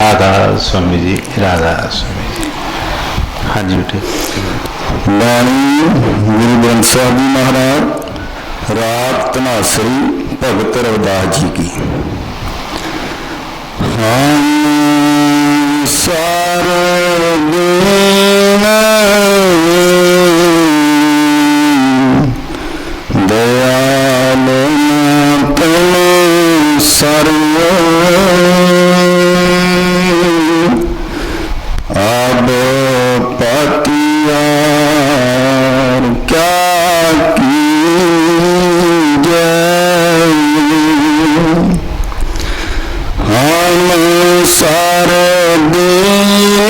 राधा स्वामी जी, राधा स्वामी जी। हाँ जी बेटे। बाणी गुरु ग्रंथ साहब जी महाराज राग धनासरी भगत रविदास जी की। हम सारे दयाल तुम सर्व अब पतिया क्या कीजिए हम सारे दिन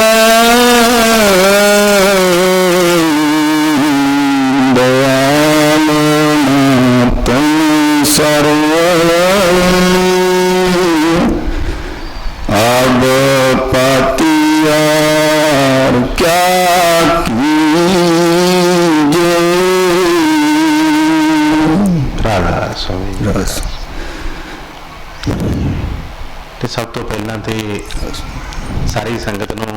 दयाल तुम सर्व अब पतिया क्या कीजिए। राधा स्वामी जी। तो सब तो पहला तो सारी संगत नूं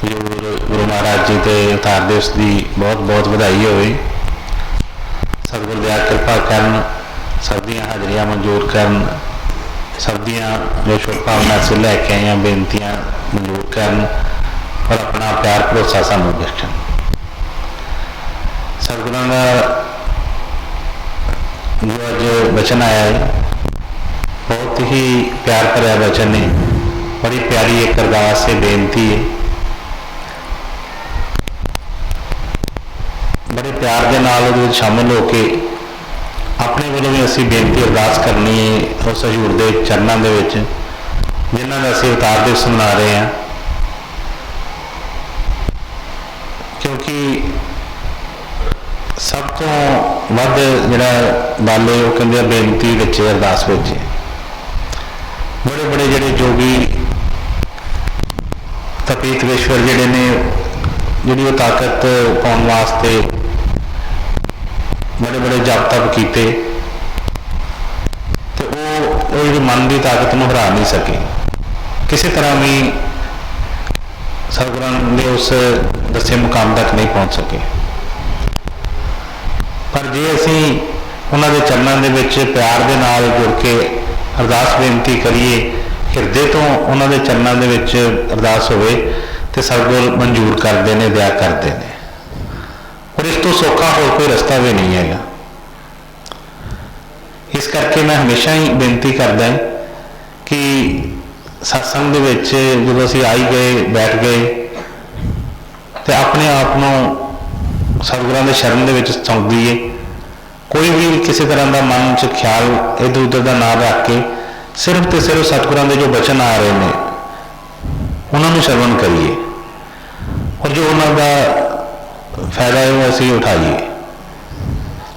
गुरु महाराज जी के अवतार दिवस की बहुत बहुत बधाई होवे। सतगुर दया कृपा करन, सब दियां हाजरियां मंजूर करन, सब दियां जो शुभ भावना से लैके आईयां बेनतियां मंजूर करन और अपना प्यार भरोसा सानू बख्शण। सतगुरां दा जो अज वचन आया है बहुत ही प्यार भरिया वचन है। बड़ी प्यारी एक अरदास है, बेनती है। बड़े प्यार के नाल उहदे विच शामिल होके अपने वालों भी असीं बेनती अरदास करनी है उस हजूर के चरणों के विच जिन्हां दा असीं अवतार दिवस मना रहे हैं। क्योंकि सब तो वध जिहड़ा गल है वो कहंदे बेनती विच अरदास विच। बड़े बड़े जिहड़े जोगी तपीतवेश्वर जिहड़े ने जिहड़ी वो ताकत पाउण वास्ते बड़े बड़े जप तप कीते तो वो मन की ताकत नूं हरा नहीं सके। किसी तरह भी सतगुरां दे उस दसे मुकाम तक नहीं पहुँच सके। पर जे असीं उन्हां दे चरणों दे विच प्यार दे नाल जुड़ के अरदास बेनती करिए, हिरदे तो उन्हां दे चरणों दे विच अरदास होवे ते सतगुर मंजूर करते हैं, दया करते हैं। और इस तो सौखा होर कोई रस्ता भी नहीं है। इस करके मैं हमेशा ही बेनती करदा कि सत्संग दे विच जदों असीं आई गए बैठ गए तो अपने आप को सतगुरां दे शरण दे विच सौंप दईए। कोई भी किसी तरह का मन च ख्याल इधर उधर का ना रख के सिर्फ तो सिर्फ सतगुरां दे जो वचन आ रहे हैं उन्होंने श्रवण करिए और जो उन्होंने फायदा है वो असीं उठाइए।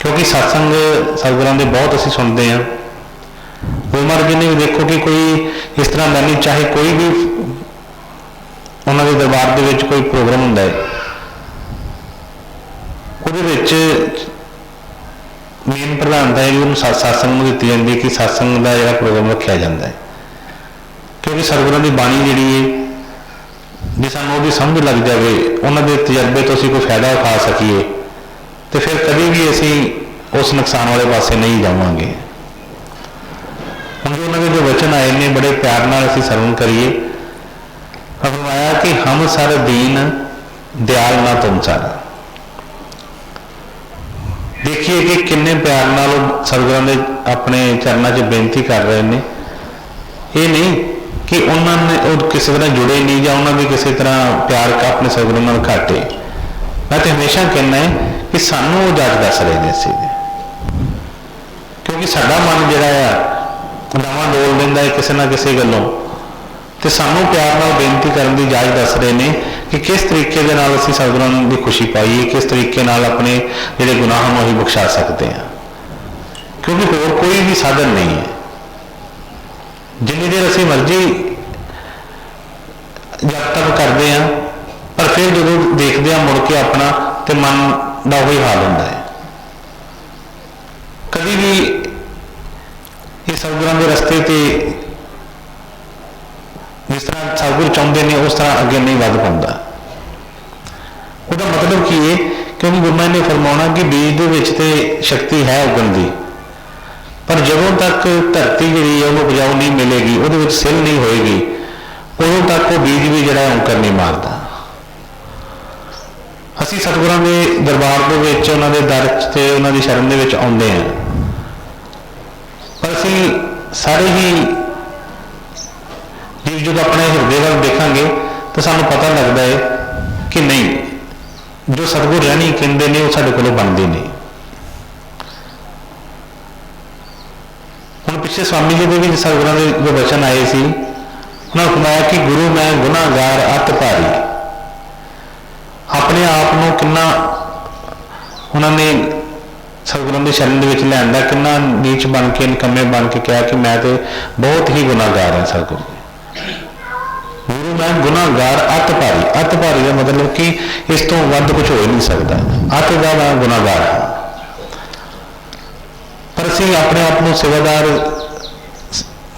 क्योंकि सत्संग सतगुरां दे बहुत असीं सुनते हैं। गुरु महाराज जी ने भी देखो कि कोई इस तरह का नहीं, चाहे कोई भी उन्होंने दरबार दे विच कोई प्रोग्राम हुंदा है उहदे विच मेन प्रधानता है कि सत्संग में दी जाती है कि सत्संग का जो प्रोग्राम रखा जाता है। क्योंकि सतगुरां की बाणी जी है जे सानूं उहदी समझ लग जाए, उन्होंने तजर्बे तो असीं कोई फायदा उठा सकीए तो फिर कभी भी असीं उस नुकसान वाले पासे नहीं जावांगे। हुण उन्होंने जो वचन आए ने बड़े प्यार नाल असीं सरवण करिए। फरमाया कि हम सारे दीन दयाल ना तुम सारा। देखिए कि किन्ने प्यार नाल सतगुरां दे अपने चरणों च बेनती कर रहे हैं। ये नहीं कि उन्होंने किसी तरह जुड़े नहीं या उन्होंने किसी तरह प्यार का अपने सतगुरां नाल घट है। मैं तो हमेशा कहना है कि सानू वो जज दस रहे हैं इसे, क्योंकि साडा मन जिहड़ा आ नवां डोल लैंदा है किसी ना किसी गल्लों तो सानू प्यार नाल बेनती करने की इजाजत दस रहे हैं कि किस तरीके दे नाल असीं सतगुरां दी खुशी पाईए, किस तरीके नाल अपने जिहड़े गुनाह नूं असीं बख्शा सकते हैं। क्योंकि होर कोई भी साधन नहीं है। जिन्नी देर असीं मर्जी जब तक करते हैं पर फिर जो देखते हैं मुड़ के अपना तो मन का वही हाल होता है। कभी भी ये सतगुरां के रस्ते ते जिस तरह सतगुरु चाਹੁੰਦੇ ਨੇ ਉਸ ਤਰ੍ਹਾਂ ਅੱਗੇ ਨਹੀਂ ਵੱਧ ਪਾਉਂਦਾ। ਉਹਦਾ ਮਤਲਬ ਕੀ ਹੈ? ਕਿਉਂਕਿ ਗੁਰੂ ਮਹਾਰਾਜ ਨੇ ਫਰਮਾਉਣਾ ਕਿ ਬੀਜ ਦੇ ਵਿੱਚ ਤੇ ਸ਼ਕਤੀ ਹੈ ਉਗਣ ਦੀ, ਪਰ ਜਦੋਂ ਤੱਕ ਧਰਤੀ ਜਿਹੜੀ ਹੈ ਉਹਨੂੰ ਉਪਜਾਊ ਨਹੀਂ ਮਿਲੇਗੀ, ਉਹਦੇ ਵਿੱਚ ਸਿੱਲ ਨਹੀਂ ਹੋਏਗੀ, ਉਦੋਂ ਤੱਕ ਉਹ ਬੀਜ ਵੀ ਜਿਹੜਾ ਅੰਕਰ ਨਹੀਂ ਮਾਰਦਾ। ਅਸੀਂ ਸਤਿਗੁਰਾਂ ਦੇ ਦਰਬਾਰ ਦੇ ਵਿੱਚ ਉਹਨਾਂ ਦੇ ਦਰ 'ਚ ਤੇ ਉਹਨਾਂ ਦੀ ਸ਼ਰਨ ਦੇ ਵਿੱਚ ਆਉਂਦੇ ਹਾਂ, ਪਰ ਅਸੀਂ ਸਾਰੇ ਹੀ ਜਦੋਂ ਆਪਣੇ ਹਿਰਦੇ ਵੱਲ ਦੇਖਾਂਗੇ ਤਾਂ ਸਾਨੂੰ ਪਤਾ ਲੱਗਦਾ ਹੈ ਕਿ ਨਹੀਂ, ਜੋ ਸਤਿਗੁਰ ਰਹਿਣੀ ਕਹਿੰਦੇ ਨੇ ਉਹ ਸਾਡੇ ਕੋਲੋਂ ਬਣਦੀ ਨਹੀਂ। ਹੁਣ ਪਿੱਛੇ ਸਵਾਮੀ ਜੀ ਦੇ ਵੀ ਸਤਿਗੁਰਾਂ ਦੇ ਜੋ ਬਚਨ ਆਏ ਸੀ, ਉਹਨਾਂ ਨੇ ਫਰਮਾਇਆ ਕਿ ਗੁਰੂ ਮੈਂ ਗੁਨਾਹਗਾਰ ਅਤ ਭਾਰੀ। ਆਪਣੇ ਆਪ ਨੂੰ ਕਿੰਨਾ ਉਹਨਾਂ ਨੇ ਸਤਿਗੁਰਾਂ ਦੀ ਸ਼ਰਨ ਦੇ ਵਿੱਚ ਲਿਆਉਣ ਦਾ, ਕਿੰਨਾ ਨੀਚ ਬਣ ਕੇ ਨਿਕੰਮੇ ਬਣ ਕੇ ਕਿਹਾ ਕਿ ਮੈਂ ਤੇ ਬਹੁਤ ਹੀ ਗੁਨਾਹਗਾਰ ਹਾਂ। ਸਤਿਗੁਰੂ ਗੁਰੂ ਮੈਂ ਗੁਨਾਹਗਾਰ ਅਤ ਭਾਰੀ। ਅਤ ਭਾਰੀ ਦਾ ਮਤਲਬ ਕਿ ਇਸ ਤੋਂ ਵੱਧ ਕੁਝ ਹੋ ਹੀ ਨਹੀਂ ਸਕਦਾ। ਅਤ ਦਾ ਮੈਂ ਗੁਨਾਹਗਾਰ ਹਾਂ। ਪਰ ਅਸੀਂ ਆਪਣੇ ਆਪ ਨੂੰ ਸੇਵਾਦਾਰ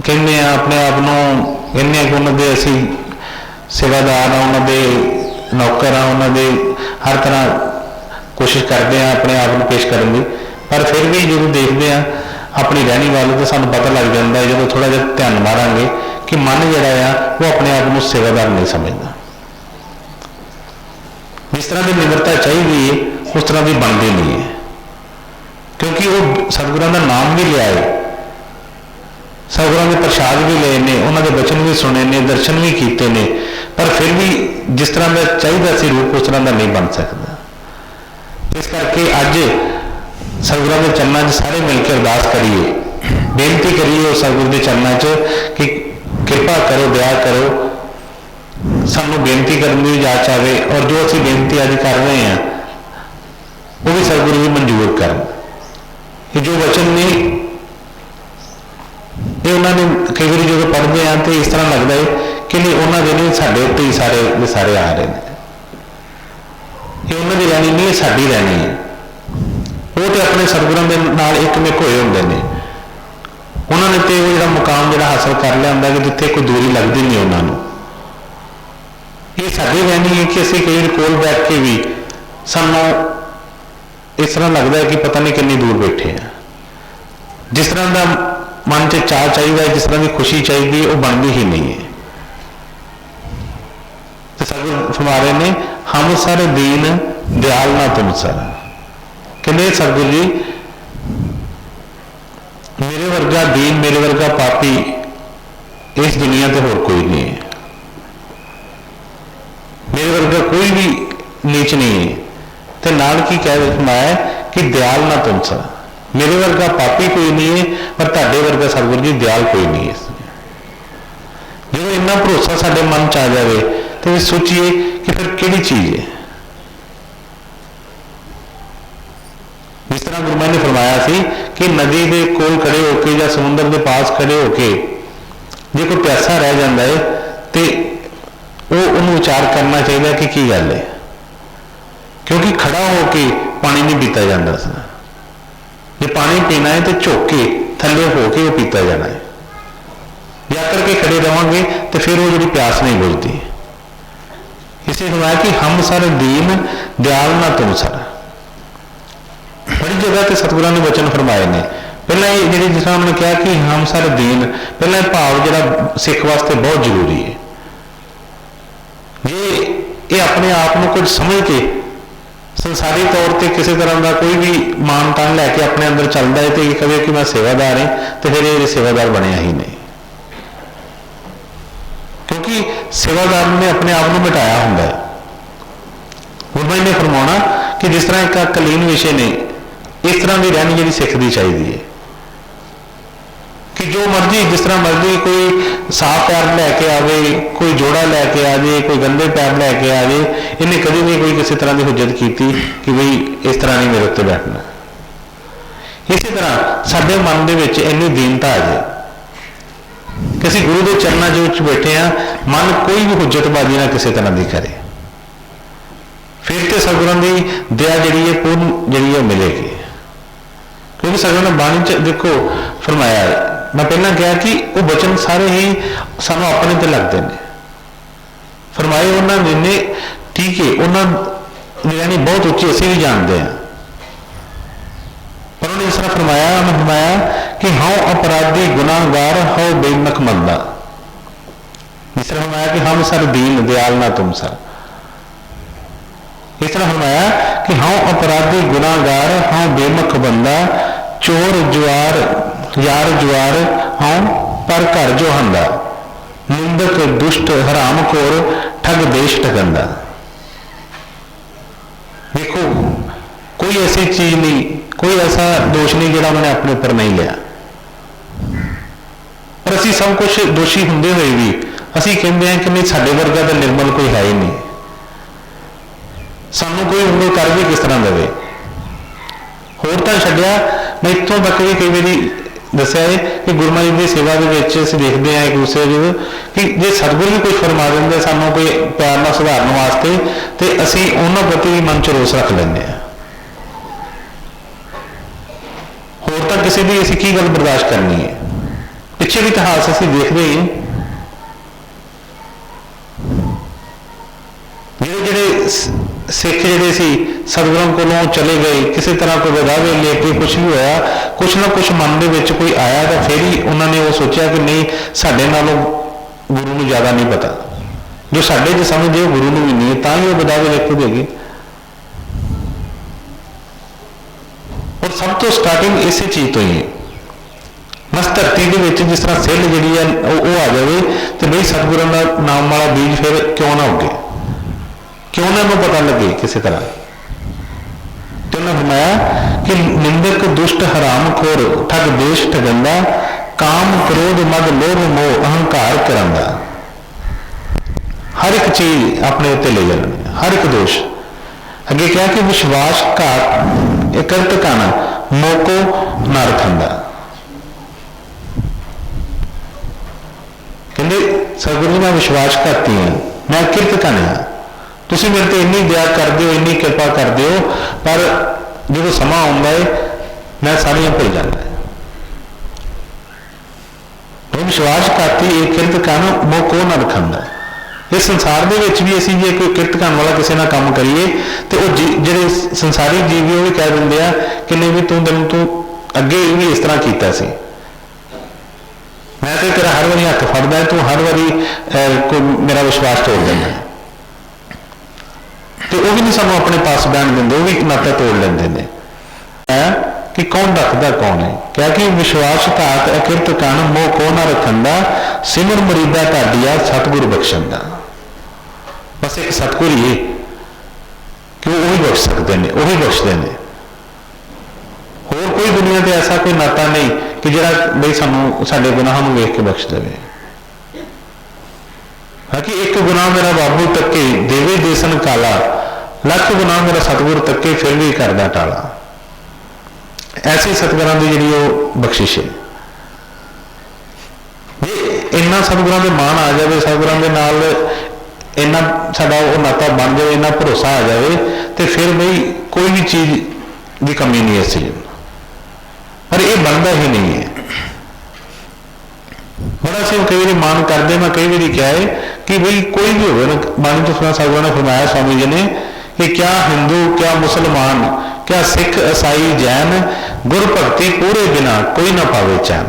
ਕਹਿੰਦੇ ਹਾਂ, ਆਪਣੇ ਆਪ ਨੂੰ ਕਹਿੰਦੇ ਹਾਂ ਕਿ ਉਹਨਾਂ ਦੇ ਅਸੀਂ ਸੇਵਾਦਾਰ ਹਾਂ, ਉਹਨਾਂ ਦੇ ਨੌਕਰ ਹਾਂ, ਉਹਨਾਂ ਦੇ ਹਰ ਤਰ੍ਹਾਂ ਕੋਸ਼ਿਸ਼ ਕਰਦੇ ਹਾਂ ਆਪਣੇ ਆਪ ਨੂੰ ਪੇਸ਼ ਕਰਨ ਦੀ। ਪਰ ਫਿਰ ਵੀ ਜਦੋਂ ਦੇਖਦੇ ਹਾਂ ਆਪਣੀ ਰਹਿਣੀ ਵੱਲ ਤਾਂ ਸਾਨੂੰ ਪਤਾ ਲੱਗ ਜਾਂਦਾ ਹੈ, ਜਦੋਂ ਥੋੜ੍ਹਾ ਜਿਹਾ ਧਿਆਨ ਮਾਰਾਂਗੇ, ਕਿ ਮਨ ਜਿਹੜਾ ਆ ਉਹ ਆਪਣੇ ਆਪ ਨੂੰ ਸੇਵਾਦਾਰ ਨਹੀਂ ਸਮਝਦਾ। ਜਿਸ ਤਰ੍ਹਾਂ ਦੀ ਨਿਮਰਤਾ ਚਾਹੀਦੀ ਹੈ ਉਸ ਤਰ੍ਹਾਂ ਦੀ ਬਣਦੀ ਨਹੀਂ ਹੈ, ਕਿਉਂਕਿ ਉਹ ਸਤਿਗੁਰਾਂ ਦਾ ਨਾਮ ਵੀ ਲਿਆ ਹੈ, ਸਤਿਗੁਰਾਂ ਦੇ ਪ੍ਰਸ਼ਾਦ ਵੀ ਲਏ ਨੇ, ਉਹਨਾਂ ਦੇ ਬਚਨ ਵੀ ਸੁਣੇ ਨੇ, ਦਰਸ਼ਨ ਵੀ ਕੀਤੇ ਨੇ, ਪਰ ਫਿਰ ਵੀ ਜਿਸ ਤਰ੍ਹਾਂ ਦਾ ਚਾਹੀਦਾ ਸੀ ਰੂਪ ਉਸ ਤਰ੍ਹਾਂ ਦਾ ਨਹੀਂ ਬਣ ਸਕਦਾ। ਇਸ ਕਰਕੇ ਅੱਜ ਸਤਿਗੁਰਾਂ ਦੇ ਚਰਨਾਂ 'ਚ ਸਾਰੇ ਮਿਲ ਕੇ ਅਰਦਾਸ ਕਰੀਏ, ਬੇਨਤੀ ਕਰੀਏ ਉਸ ਸਤਿਗੁਰ ਦੇ ਚਰਨਾਂ 'ਚ ਕਿ ਕਿਰਪਾ ਕਰੋ, ਦਇਆ ਕਰੋ, ਸਾਨੂੰ ਬੇਨਤੀ ਕਰਨ ਦੀ ਜਾਚ ਆਵੇ, ਔਰ ਜੋ ਅਸੀਂ ਬੇਨਤੀ ਅੱਜ ਕਰ ਰਹੇ ਹਾਂ ਉਹ ਵੀ ਸਤਿਗੁਰੂ ਜੀ ਮਨਜ਼ੂਰ ਕਰਨ। ਇਹ ਜੋ ਵਚਨ ਨੇ ਇਹ ਉਹਨਾਂ ਨੇ ਕਈ ਵਾਰੀ ਜਦੋਂ ਪੜ੍ਹਦੇ ਹਾਂ ਤਾਂ ਇਸ ਤਰ੍ਹਾਂ ਲੱਗਦਾ ਹੈ ਕਿ ਨਹੀਂ ਉਹਨਾਂ ਦੇ ਨਹੀਂ, ਸਾਡੇ ਉੱਤੇ ਹੀ ਸਾਰੇ ਦੇ ਸਾਰੇ ਆ ਰਹੇ ਨੇ। ਇਹ ਉਹਨਾਂ ਦੀ ਰਹਿਣੀ ਨਹੀਂ, ਇਹ ਸਾਡੀ ਰਹਿਣੀ ਹੈ। ਉਹ ਤੇ ਆਪਣੇ ਸਤਿਗੁਰਾਂ ਦੇ ਨਾਲ ਇੱਕ ਮਿਕ ਹੋਏ ਹੁੰਦੇ ਨੇ, ਉਹਨਾਂ ਨੇ ਤੇ ਉਹ ਜਿਹੜਾ ਮੁਕਾਮ ਜਿਹੜਾ ਹਾਸਲ ਕਰ ਲਿਆ ਹੁੰਦਾ ਕਿ ਜਿੱਥੇ ਕੋਈ ਦੂਰੀ ਲੱਗਦੀ ਨਹੀਂ ਉਹਨਾਂ ਨੂੰ। ਇਹ ਸਾਡੀ ਰਹਿਣੀ ਹੈ ਕਿ ਅਸੀਂ ਕਈ ਕੋਲ ਬੈਠ ਕੇ ਵੀ ਸਾਨੂੰ ਇਸ ਤਰ੍ਹਾਂ ਲੱਗਦਾ ਹੈ ਕਿ ਪਤਾ ਨਹੀਂ ਕਿੰਨੀ ਦੂਰ ਬੈਠੇ ਆ। ਜਿਸ ਤਰ੍ਹਾਂ ਦਾ ਮਨ 'ਚ ਚਾਅ ਚਾਹੀਦਾ, ਜਿਸ ਤਰ੍ਹਾਂ ਦੀ ਖੁਸ਼ੀ ਚਾਹੀਦੀ ਉਹ ਬਣਦੀ ਹੀ ਨਹੀਂ ਹੈ। ਤੇ ਸਤਿਗੁਰ ਫਰਮਾ ਰਹੇ ਨੇ ਹਮ ਸਰ ਦੀਨ ਦਿਆਲ ਨਾ ਤੁਮ ਸਰ। ਕਹਿੰਦੇ ਸਤਿਗੁਰ ਜੀ ਮੇਰੇ ਵਰਗਾ ਦੀਨ, ਮੇਰੇ ਵਰਗਾ ਪਾਪੀ ਇਸ ਦੁਨੀਆ ਤੇ ਹੋਰ ਕੋਈ ਨਹੀਂ ਹੈ, ਮੇਰੇ ਵਰਗਾ ਕੋਈ ਵੀ ਨੀਚ ਨਹੀਂ ਹੈ। ਤੇ ਨਾਲ ਕੀ ਕਹਿ ਫਰਮਾਇਆ ਕਿ ਦਿਆਲ ਨਾ ਤੁਮ ਸਰ, ਮੇਰੇ ਵਰਗਾ ਪਾਪੀ ਕੋਈ ਨਹੀਂ ਹੈ, ਪਰ ਤੁਹਾਡੇ ਵਰਗਾ ਸਤਿਗੁਰ ਜੀ ਦਿਆਲ ਕੋਈ ਨਹੀਂ ਹੈ। ਜਦੋਂ ਇੰਨਾ ਭਰੋਸਾ ਸਾਡੇ ਮਨ 'ਚ ਆ ਜਾਵੇ ਤੇ ਸੋਚੀਏ ਕਿ ਫਿਰ ਕਿਹੜੀ ਚੀਜ਼ ਹੈ। ਜਿਸ ਤਰ੍ਹਾਂ ਗੁਰੂ ਮਹਾਰਾਜ ਨੇ ਫਰਮਾਇਆ ਸੀ ਕਿ ਨਦੀ ਦੇ ਕੋਲ ਖੜੇ ਹੋ ਕੇ ਜਾਂ ਸਮੁੰਦਰ ਦੇ ਪਾਸ ਖੜੇ ਹੋ ਕੇ ਜੇ ਕੋਈ ਪਿਆਸਾ ਰਹਿ ਜਾਂਦਾ ਹੈ ਤੇ ਉਹਨੂੰ ਵਿਚਾਰ ਕਰਨਾ ਚਾਹੀਦਾ ਕਿ ਕੀ ਗੱਲ ਹੈ, ਕਿਉਂਕਿ ਖੜਾ ਹੋ ਕੇ ਪਾਣੀ ਨਹੀਂ ਪੀਤਾ ਜਾਂਦਾ ਸੀ। ਜੇ ਪਾਣੀ ਪੀਣਾ ਹੈ ਤੇ ਝੁਕ ਕੇ ਥੱਲੇ ਹੋ ਕੇ ਉਹ ਪੀਤਾ ਜਾਣਾ ਹੈ। ਜਾਂ ਕਰਕੇ ਖੜੇ ਰਹਾਂਗੇ ਤੇ ਫਿਰ ਉਹ ਜਿਹੜੀ ਪਿਆਸ ਨਹੀਂ ਬੁਝਦੀ। ਇਸੇ ਹੋਇਆ ਕਿ ਹਮ ਸਰ ਦੀਨ ਦਿਆਲ ਨਾ ਤੁਮ ਸਰ। ਬੜੀ ਜਗ੍ਹਾ ਤੇ ਸਤਿਗੁਰਾਂ ਨੇ ਵਚਨ ਫਰਮਾਏ ਨੇ। ਪਹਿਲਾਂ ਇਹ ਜਿਹੜੀ ਜਿਸ ਤਰ੍ਹਾਂ ਉਹਨੇ ਕਿਹਾ ਕਿ ਹਮ ਸਰ ਦੀਨ, ਪਹਿਲਾਂ ਇਹ ਭਾਵ ਜਿਹੜਾ ਸਿੱਖ ਵਾਸਤੇ ਬਹੁਤ ਜ਼ਰੂਰੀ ਹੈ। ਜੇ ਇਹ ਆਪਣੇ ਆਪ ਨੂੰ ਕੁਝ ਸਮਝ ਕੇ ਸੰਸਾਰੀ ਤੌਰ ਤੇ ਕਿਸੇ ਤਰ੍ਹਾਂ ਦਾ ਕੋਈ ਵੀ ਮਾਨ ਤਾਨ ਲੈ ਕੇ ਆਪਣੇ ਅੰਦਰ ਚੱਲਦਾ ਹੈ ਤੇ ਇਹ ਕਹੇ ਕਿ ਮੈਂ ਸੇਵਾਦਾਰ ਹਾਂ, ਤੇ ਫਿਰ ਇਹ ਸੇਵਾਦਾਰ ਬਣਿਆ ਹੀ ਨਹੀਂ। ਕਿਉਂਕਿ ਸੇਵਾਦਾਰ ਨੇ ਆਪਣੇ ਆਪ ਨੂੰ ਮਿਟਾਇਆ ਹੁੰਦਾ ਹੈ। ਗੁਰੂ ਮਹਾਰਾਜ ਨੇ ਫਰਮਾਉਣਾ ਕਿ ਜਿਸ ਤਰ੍ਹਾਂ ਇੱਕ ਕਲੀਨ ਵਿਸ਼ੇ ਨੇ, ਇਸ ਤਰ੍ਹਾਂ ਦੀ ਰਹਿਣੀ ਜਿਹੜੀ ਸਿੱਖ ਦੀ ਚਾਹੀਦੀ ਹੈ ਕਿ ਜੋ ਮਰਜ਼ੀ ਜਿਸ ਤਰ੍ਹਾਂ ਮਰਜ਼ੀ ਕੋਈ ਸਾਫ ਪੈਰ ਲੈ ਕੇ ਆਵੇ, ਕੋਈ ਜੋੜਾ ਲੈ ਕੇ ਆ ਜਾਏ, ਕੋਈ ਗੰਦੇ ਪੈਰ ਲੈ ਕੇ ਆ ਜਾਏ, ਇਹਨੇ ਕਦੇ ਵੀ ਕੋਈ ਕਿਸੇ ਤਰ੍ਹਾਂ ਦੀ ਹੁਜਤ ਕੀਤੀ ਕਿ ਬਈ ਇਸ ਤਰ੍ਹਾਂ ਨਹੀਂ ਮੇਰੇ ਉੱਤੇ ਬੈਠਣਾ। ਇਸੇ ਤਰ੍ਹਾਂ ਸਾਡੇ ਮਨ ਦੇ ਵਿੱਚ ਇੰਨੀ ਦੀਨਤਾ ਆ ਜਾਏ ਕਿ ਅਸੀਂ ਗੁਰੂ ਦੇ ਚਰਨਾਂ ਦੇ ਵਿੱਚ ਬੈਠੇ ਹਾਂ, ਮਨ ਕੋਈ ਵੀ ਹੁਜਤਬਾਜ਼ੀ ਨਾ ਕਿਸੇ ਤਰ੍ਹਾਂ ਦੀ ਕਰੇ, ਫਿਰ ਤੇ ਸਤਿਗੁਰਾਂ ਦੀ ਦਇਆ ਜਿਹੜੀ ਹੈ ਪੂਰਨ ਜਿਹੜੀ ਹੈ ਮਿਲੇਗੀ। ਕਿਉਂਕਿ ਸਤਿਗੁਰਾਂ ਨੇ ਬਾਣੀ 'ਚ ਦੇਖੋ ਫਰਮਾਇਆ, ਮੈਂ ਪਹਿਲਾਂ ਕਿਹਾ ਕਿ ਉਹ ਬਚਨ ਸਾਰੇ ਹੀ ਸਾਨੂੰ ਆਪਣੇ ਤੇ ਲੱਗਦੇ ਨੇ। फरमाए उन्होंने ठीक है, उन्होंने यानी बहुत उच्ची असीं भी जानते हैं, पर उन्होंने इस तरह फरमाया, उन्होंने फरमाया कि हाँ अपराधी गुनाहगार हो बेनक मंदा। इस तरह फरमाया कि हम सर दीन दयाल ना तुम सर। इस तरह फरमाया कि हाँ अपराधी गुनाहगार हाँ बेमख बंदा, चोर जुआर यार जुआर हाँ पर घर जो हंदा, निंदक दुष्ट हराम खोर ठग देश ठगंदा। देखो कोई ऐसी चीज नहीं, कोई ऐसा दोष नहीं जिहड़ा मैंने अपने ऊपर नहीं लिया, पर असी सब कुछ दोषी होंदे हुए भी असी कहते हैं कि नहीं साडे वर्गा तो निर्मल कोई है ही नहीं, सानू कोई उंगल कर भी किस तरह देवे। होर तां छड्डिया, मैं इत्थों तक भी कई बारी दस्सिया है कि गुरु महाराज की सेवा के विच असीं देखते हैं एक दूसरे को कि जे सतगुर भी कुछ फरमा देंगे सानू कोई प्यार नाल सुधारन वास्ते, तो असीं उन्हां प्रति भी मन च रोस रख लैंदे हैं। होर तां किसी की असीं की गल बर्दाश्त करनी है। पिछे भी इतिहास असीं देखदे ही ਜਿਹੜੇ सिख ਜਿਹੜੇ ਸੀ सतगुरों ਕੋਲੋਂ चले गए, किसी तरह कोई विदावे लेके कुछ भी होया, कुछ ना कुछ मन ਦੇ ਵਿੱਚ कोई आया तो फिर ही उन्होंने वो सोचा कि नहीं साडे नालों गुरु ਨੂੰ ज़्यादा नहीं पता, जो साडे च समझदे गुरु ਨੂੰ भी नहीं, तां ही वो विदावे लेके देगी। और सब तो स्टार्टिंग इस चीज़ तो ही है, बस धरती के विच जिस तरह सिल जी है वो आ जाए तो नहीं सतगुरों का नाम वाला बीज फिर क्यों ना उगे, क्यों ना वो पता लगे किसी तरह। तो उन्होंने फरमाया कि निंदक दुष्ट हराम खोर ठग देश ठगंदा, काम क्रोध मद लोभ मोह अहंकार करंदा। हर एक चीज अपने उत्ते ले जानी, हर एक दोष। अगे क्या कि विश्वास घात करत काना मोको न रखंदा। कहते सतगुरु मैं विश्वासघाती हाँ, मैं किरत काना हाँ, तुसीं मेरे ते इन्नी दया करदे हो, इन्नी कृपा करदे हो, पर जो समा आउंदा है मैं सारियां भुल जांदा है। विश्वासघाती एक किरत कान मोह को ना रखंदा। इस संसार दे विच भी असीं जे कोई किरत करन वाला किसी नाल काम करिए तो वो जिहड़े संसारी जीव भी कह दिंदे आ कि नहीं भी तूं अगे भी इस तरह कीता सी, मैं तो तेरा हर वारी हथ फड़दा है, तू हर वारी कोई मेरा विश्वास तोड़ देना, तो वह भी नहीं सानू अपने पास बहन देंगे, वो भी नाता तोड़ लेंदे ने। कि कौन रखता कौन है, क्या कि विश्वास घात अकिरत कन मोह को ना रखंदा, सिमर मरीदा ढाडिया सतगुर बख्शंदा। बस एक सतगुर ही है कि वही बख्श सकते हैं, वही बख्शते हैं। होर कोई दुनिया से ऐसा कोई नाता नहीं कि जिहड़ा बई सानू साडे गुनाहां नूं वेख के बख्श देवे। हाँ कि एक गुनाह मेरा बाबू तके देवे देसन काला, लख गुनाह मेरा सतगुर तके फिर भी करदा टाला। ऐसी सतगुरां दी जिहड़ी वो बख्शिश है। जे इन्ना सतगुरां दे मान आ जाए, सतगुरां दे नाल इन्ना साडा वो नाता बन जाए, इन्ना भरोसा आ जाए, तो फिर बई कोई भी चीज़ की कमी नहीं इस चीज़। पर यह बनता ही नहीं है। बड़ा से कई बार मान करते, मैं कई बार क्या है कि भाई कोई भी हो बाणी तो सुना सतगुरां ने फरमाया स्वामी जी ने कि क्या हिंदू क्या मुसलमान क्या सिख ईसाई जैन, गुर भगती पूरे बिना कोई ना पावे चैन।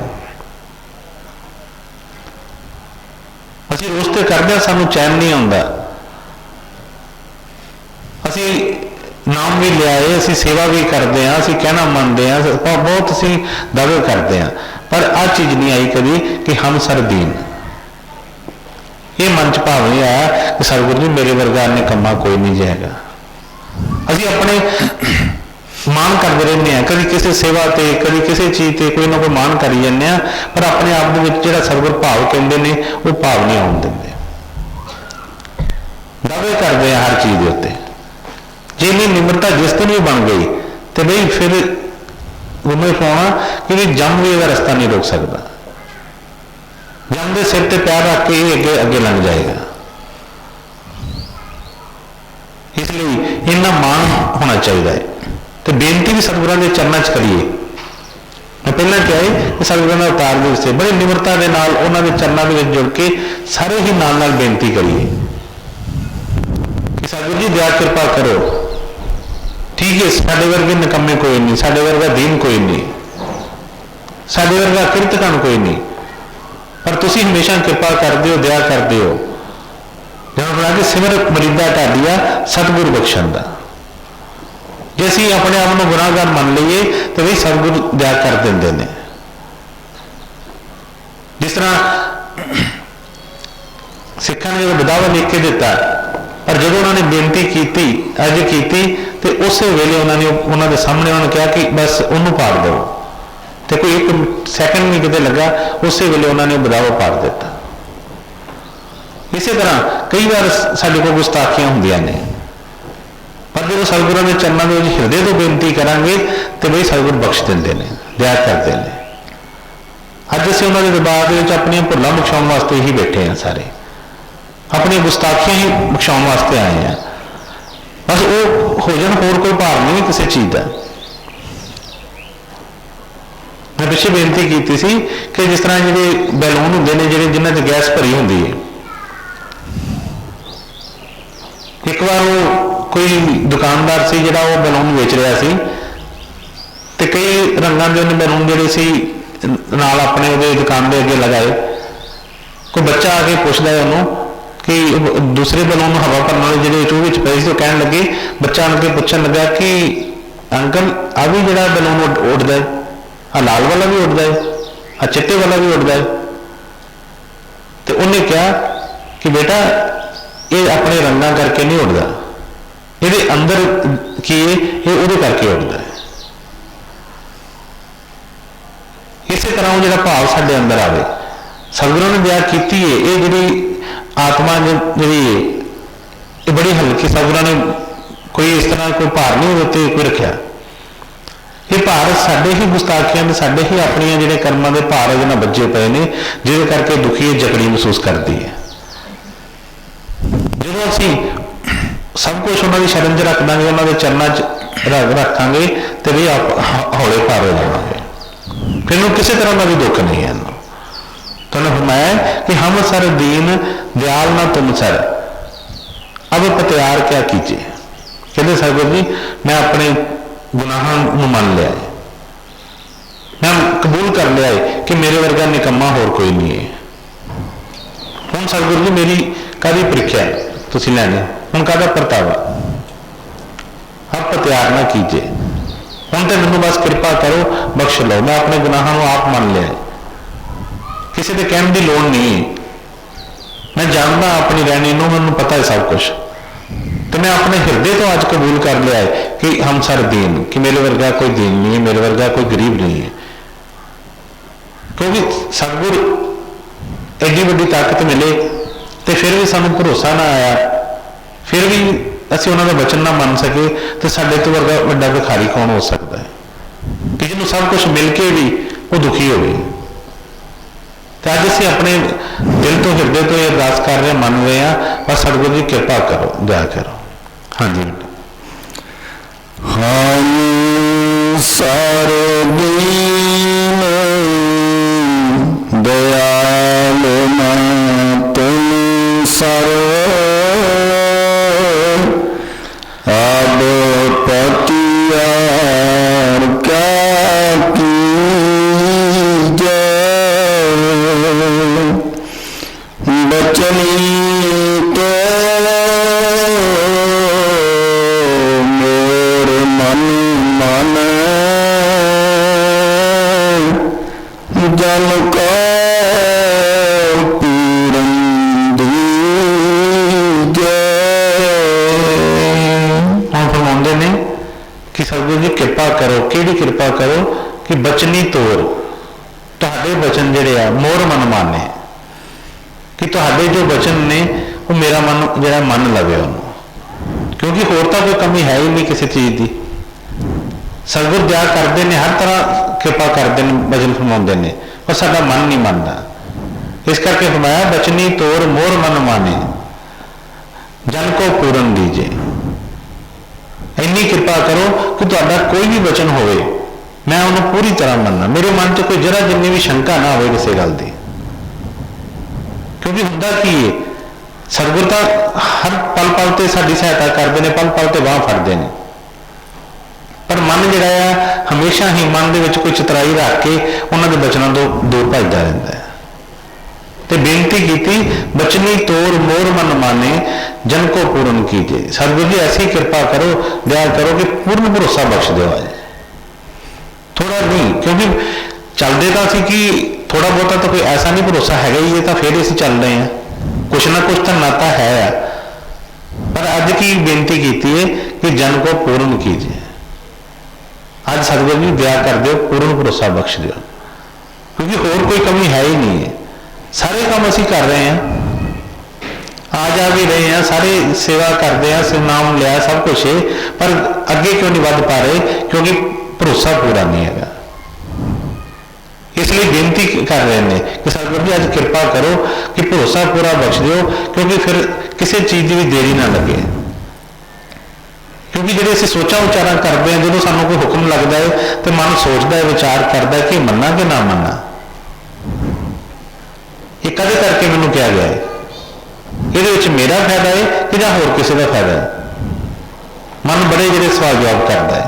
असीं रोज ते करदे सानू चैन नहीं आउंदा। असीं नाम भी लिया है, असीं सेवा भी करते हैं, असीं कहना मनते हैं, बहुत असीं दावे करते हैं, पर आ चीज़ नहीं आई कभी कि हम सर दीन। ये मन च भाव नहीं आया कि सतगुरु जी मेरे वर्गा निकम्मा कोई नहीं जाएगा। असीं अपने मान करते रहते हैं, कभी किसी सेवा ते कभी किसी चीज़ ते कोई ना कोई मान करी जाने, पर अपने आप दे विच जिहड़ा सतगुर भाव कहते हैं वो भाव नहीं आउण दिंदे। दावे करते हैं हर चीज़ के उत्ते। जे इन्नी निमरता जिस दिन भी बन गई तो बई फिर गुरु पाना कि जम भी इसका रास्ता नहीं रोक सकता। जम के सिर पर पैर रख के ही अगे अगे लंघ जाएगा। इसलिए इन्ना मान होना चाहिए। तो बेनती भी सतगुरां दे चरणों च करिए। मैं पहले क्या है कि सतगुरां दा अवतार दे विच बड़ी निमरता के नाल उन्हां दे चरणों के जुड़ के सारे ही नाल नाल बेनती करिए। सतगुरु जी दया कृपा करो, ठीक है साडे वर्गे निकम्मे कोई नहीं, साडे वर्गा दीन कोई नहीं, साडे वर्गा किरतकन कोई नहीं, पर तुसी हमेशा कृपा करते हो, दया करते हो। जब बना के सिमर मरीदा ढाडिया सतगुरु बख्शन का। जे असीं अपने आप को गुनाहगार मान लीए तो भी सतगुरु दया कर देंगे ने। जिस तरह सिखां ने जो बदावा लिख के दिता, पर जो उन्होंने बेनती की अर्ज की तो उस वेले उन्होंने सामने उन्होंने कहा कि बस उन्होंने पाड़ दो, तो कोई एक सैकंड नहीं कितने लगा, उस वेले उन्होंने बदावा पाड़ दिता। इस तरह कई बार साडे कोल गुस्ताखियां होंदियां ने, पर जो सतगुरू के चरणों में हिरदे तो बेनती करांगे तो बई सतगुरू बख्श देंगे ने, दया करते हैं। अज असीं उन्होंने दरबार में अपन भुल्लां बख्शाउण वास्ते ही बैठे हैं, सारे अपनी गुस्ताखियां ही बख्शाउण वास्ते आए हैं। बस वो हो जान, होर कोई भार नहीं किसी चीज़ का। मैं पिछे बेनती की सी कि जिस तरह जो बैलून होंगे ने जिन्होंने गैस भरी होंगी है, एक बार वो कोई दुकानदार से जिहड़ा वो बैलून वेच रहा सी, ते कई रंगां दे बैलून जिहड़े सी नाल अपने वो दुकान के अगे लगाए। कोई बच्चा आके पूछता है उन्होंने कि दूसरे बैलून हवा भरने वाले जो चूह पे तो कह लगे, बच्चा आके पूछन लगा कि अंकल आ भी जो बैलून उड़ता है, आ लाल वाला भी उड़ता है, आ चिट्टे वाला भी उड़ता है। तो उन्हें कहा कि बेटा ये अपने रंगा करके नहीं उड़ता, ये अंदर की ये उहदे करके उड़ता है। इस तरह जो भाव साडे अंदर आवे, सतगुरू ने दया की है, ये जी आत्मा जी बड़ी हल्की, सतगुरू ने कोई इस तरह कोई भार नहीं उत्ते कोई रखा। ये भार साडे ही गुस्ताखियां, साडे ही अपनियां जिहड़े कर्मां दे भार जिन्हां बज्जे पे ने, जिहदे करके दुखी जकड़ी महसूस करती है। जो असीं सब कुछ उन्होंने शरण च रख देंगे, उन्होंने चरणों च रखांगे तो भी आप हौले पार हो जाएंगे, फिर किसी तरह का भी दुख नहीं है। तो उन्होंने फरमाया कि हम सर दीन दयाल ना तुम सर, अब पतियार क्या कीजिए। कहते सतगुरु जी मैं अपने गुनाहों मान लिया है, मैं कबूल कर लिया है कि मेरे वर्गा निकम्मा होर कोई नहीं है। हुण सतगुरु जी मेरी काहदी परीक्षा तुसीं लैनी, हुण काहदा परतावा, अब पतियार ना कीजिए, हुण तो मैनूं बस कृपा करो, बख्श लो, मैं अपने गुनाहों को आप मान लिया है, किसी के कहने की लोड़ नहीं है। मैं जानता अपनी रहनी नूं, मैनूं पता है सब कुछ, तो मैं अपने हिरदे तो आज कबूल कर लिया है कि हम सर दीन, कि मेरे वर्गा कोई दीन नहीं है, मेरे वर्गा कोई गरीब नहीं है। क्योंकि सतगुरु एडी बड़ी ताकत मिले तो फिर भी सानू भरोसा ना आया, फिर भी असीं उन्होंने वचन ना मन सके, तो साडे तो वर्गा वड्डा भिखारी कौन हो सकता है कि जिन्होंने सब कुछ मिल के भी वो दुखी हो गई। तो अज असीं अपने दिल तो हिरदे तो ये अरदास कर रहे, मन रहे हैं, बस सतगुरु जी कृपा करो, दया करो। हाँ जी बेटा। हम सारे दीन दयाल ना तुम सर, अब पतियार क्या कीजिए, बचनी तो मोर मन मन, जन को पूरन दीजे। हम फरमाते ने कि सतगुरु जी कृपा करो, केड़ी कृपा करो कि बचनी तोर, तुहाडे वचन जिहड़े आ मोर मन माने, कि तुहाडे जो वचन ने वो मेरा मन जिहड़ा मन लवे उन्होंने, क्योंकि होर तां कोई कमी है ही नहीं किसी चीज़ की। सतगुर दया करते हैं, हर तरह कृपा करते हैं, वचन फरमाते हैं, पर साडा मन नहीं मानता। इस करके फरमाया बचनी तोर मोर मन माने, जन को पूरन दीजे। इन्नी कृपा करो कि तुहाडा कोई भी वचन होवे मैं उन्होंने पूरी तरह मनना, मेरे मन च कोई जरा जिन्नी भी शंका ना हो किसी गल की। क्योंकि हुंदा की है सतगुर तो हर पल पल ते साडी सहायता करते हैं, पल पल ते बांह फड़ते हैं, पर मन जिहड़ा आ हमेशा ही मन दे विच कोई चतराई रख के उन्हां दे बचनों तो दूर भजदा रहिंदा है। ते बेनती की बचनी तोर मोर मन माने जन को पूर्ण कीजिए। सतगुरु जी ऐसी कृपा करो, दया करो कि पूर्ण भरोसा बख्श दो आज, थोड़ा नहीं, क्योंकि चलते तो असी कि थोड़ा बहुता तो कोई ऐसा नहीं भरोसा है ही, ये तो फिर असीं चल रहे हैं, कुछ ना कुछ तो नाता है। पर अज की बेनती की है कि जन को पूर्ण कीजिए। अज सतगुरु जी दया कर दो, पूर्ण भरोसा बख्श दो, क्योंकि होर कोई कमी है ही नहीं है। सारे काम असीं कर रहे हैं, आ जा भी रहे हैं, सारे सेवा करते हैं, नाम लिया सब कुछ है, पर अगे क्यों नहीं बढ़ पा रहे? क्योंकि भरोसा पूरा नहीं है। इसलिए बेनती कर रहे हैं कि सतगुरु जी अज कृपा करो कि भरोसा पूरा बख्श दो, क्योंकि फिर किसी चीज़ की भी देरी ना लगे। क्योंकि जो असीं सोचा विचारा करते हैं, जो सानू कोई हुक्म लगता है तो मन सोचता है, विचार करता है कि मन्ना कि ना मन्ना, ये कदे करके मैनू कहा गया है, ये मेरा फायदा है कि जां होर किसी का फायदा है। मन बड़े जो सवाल जवाब करता है,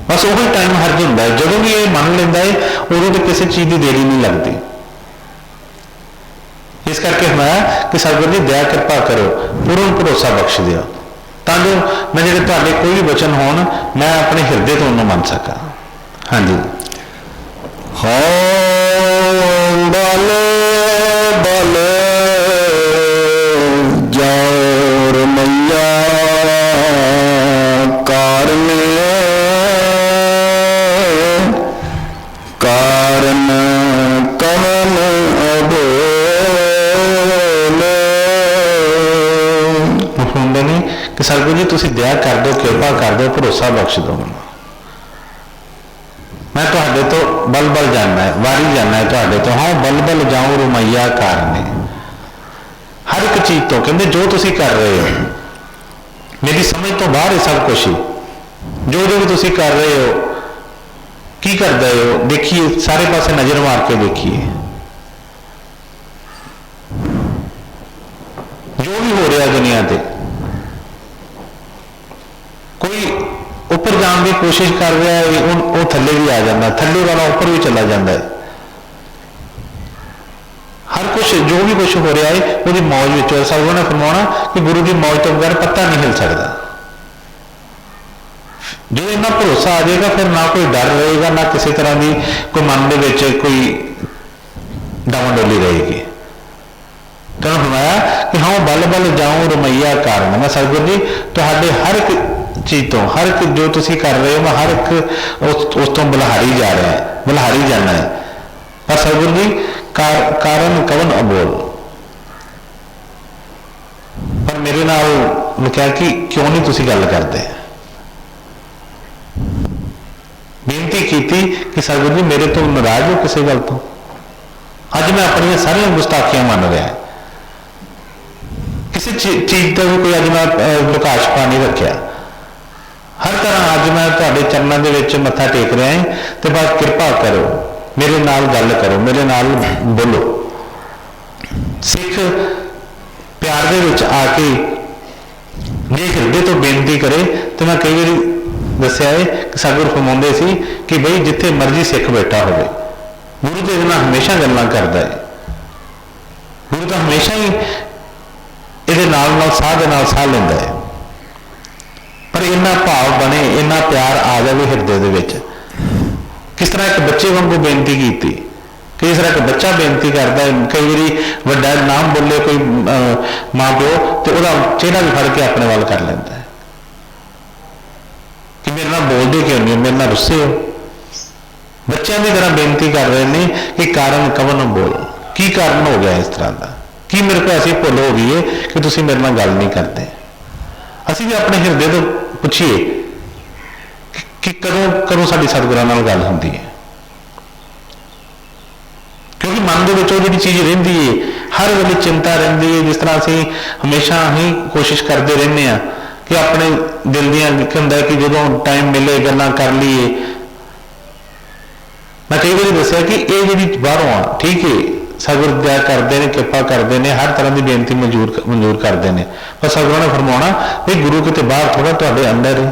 बस वही टाइम हर्ज होंदा है। जो भी ये मन लेंदा है उदों तो किसी चीज़ की देरी नहीं लगती। इस करके होया कि सतगुरु जी दया कृपा करो, पूर्ण भरोसा बख्श दिओ, तां जो मैं जिहड़े तुहाडे कोई भी वचन होण मैं अपने हिरदे तो उन्होंने मन सका। हाँ जी। बल बल जाओ रमैया कारण कारण कवन सुनते नहीं कि सतगुरु जी तुसीं दया कर दो, कृपा कर दो, भरोसा बख्श दो, मैं तुहाडे तो बल बल जाना है, वारी जाना है तुहाडे तो। हाँ बल बल जाऊं रुमैया कारने, हर एक चीज तो कहते जो तुसीं कर रहे हो मेरी समझ तो बाहर है सब कुछ ही, जो भी तुसीं कर रहे हो की कर रहे हो, देखिए सारे पासे नजर मार के देखिए, जो भी हो रहा दुनिया ते, कोई ऊपर जाने की कोशिश कर रहा है वो थले भी आ जाता, थले वाला ऊपर भी चला जाता है। हर कुछ जो भी कुछ हो रहा है वो मौज में, सतगुरु ने फरमाना कि गुरु की मौज तो बगैर पत्ता नहीं हिल सकता। जो इन्ना भरोसा आ जाएगा फिर ना कोई डर रहेगा, ना किसी तरह की कोई मन के कोई डावाडोली रहेगी। तो फरमाया कि हाँ बल बल जाऊं रमैया कारण, मैं सतगुरु जी तुहाडे हर एक चीज तो, हर एक जो तुसीं कर रहे हो मैं हर एक उस तो बलहारी जा रहा है, बलहारी जाना है। पर सतगुरु जी कारण कवन अबोल, पर मेरे नाल मैं कहा कि क्यों नहीं तुसीं गल करते। बेनती की कि सतगुरु जी मेरे तो नाराज हो किसी गल तो, अज मैं अपनी सारिया गुस्ताखियां मन रहा है, किसी चीज का भी कोई अज मैं लुका छुपा नहीं रखा, हर तरह अज मैं तुहाडे चरणों के विच मत्था टेक रहा है, तो बस कृपा करो मेरे नाल गल करो, मेरे नाल बोलो। सिख प्यार दे विच आके जे हिरदे तो बेनती करे तो मैं कई बार दस्या है कि सतगुरु फरमाउंदे सी कि बई जिथे मर्जी सिख बैठा होवे गुरु तो इहदे हमेशा गल्लां करदा है, गुरु तो हमेशा ही इहदे नाल साह दे नाल साह लैंदा है। पर इन्ना भाव बने, इन्ना प्यार आ जाए हिरदे दे विच। किस तरह एक बच्चे वांगू बेनती की, किस तरह एक बच्चा बेनती करता है, कई बार वड्डा नाम बोले कोई माँ प्यो तो वह चेहरा भी फड़ के अपने वाल कर लेता है कि मेरे नाल बोलते क्यों नहीं, मेरे नाल रुस्से हो। बच्चों की तरह बेनती कर रहे हैं कि कारण कवन बोल, की कारण हो गया इस तरह का, की मेरे को ऐसी भुल हो गई है कि तुसीं मेरे नाल गल नहीं करते। असीं भी अपने हिरदे तो पुछिए कि कदों कदों साडी सतगुरां नाल गल हुंदी है, क्योंकि मन दे विच जिहड़ी चीज़ रहिंदी है हर वेले चिंता रहिंदी है। जिस तरह असीं हमेशा ही कोशिश करते रहने आ कि अपने दिल दियां हुंदा है कि जदों टाइम मिले गल्लां कर लीए। मैं कई बार दस्सिया कि ये जिहड़ी बाहरों आ ठीक है सतगुरु दया करते हैं, कृपा करते हैं, हर तरह की बेनती मंजूर करते हैं, पर सतगुरु ने फरमाना भी गुरु कितने बाहर थोड़ा तुहाडे अंदर है।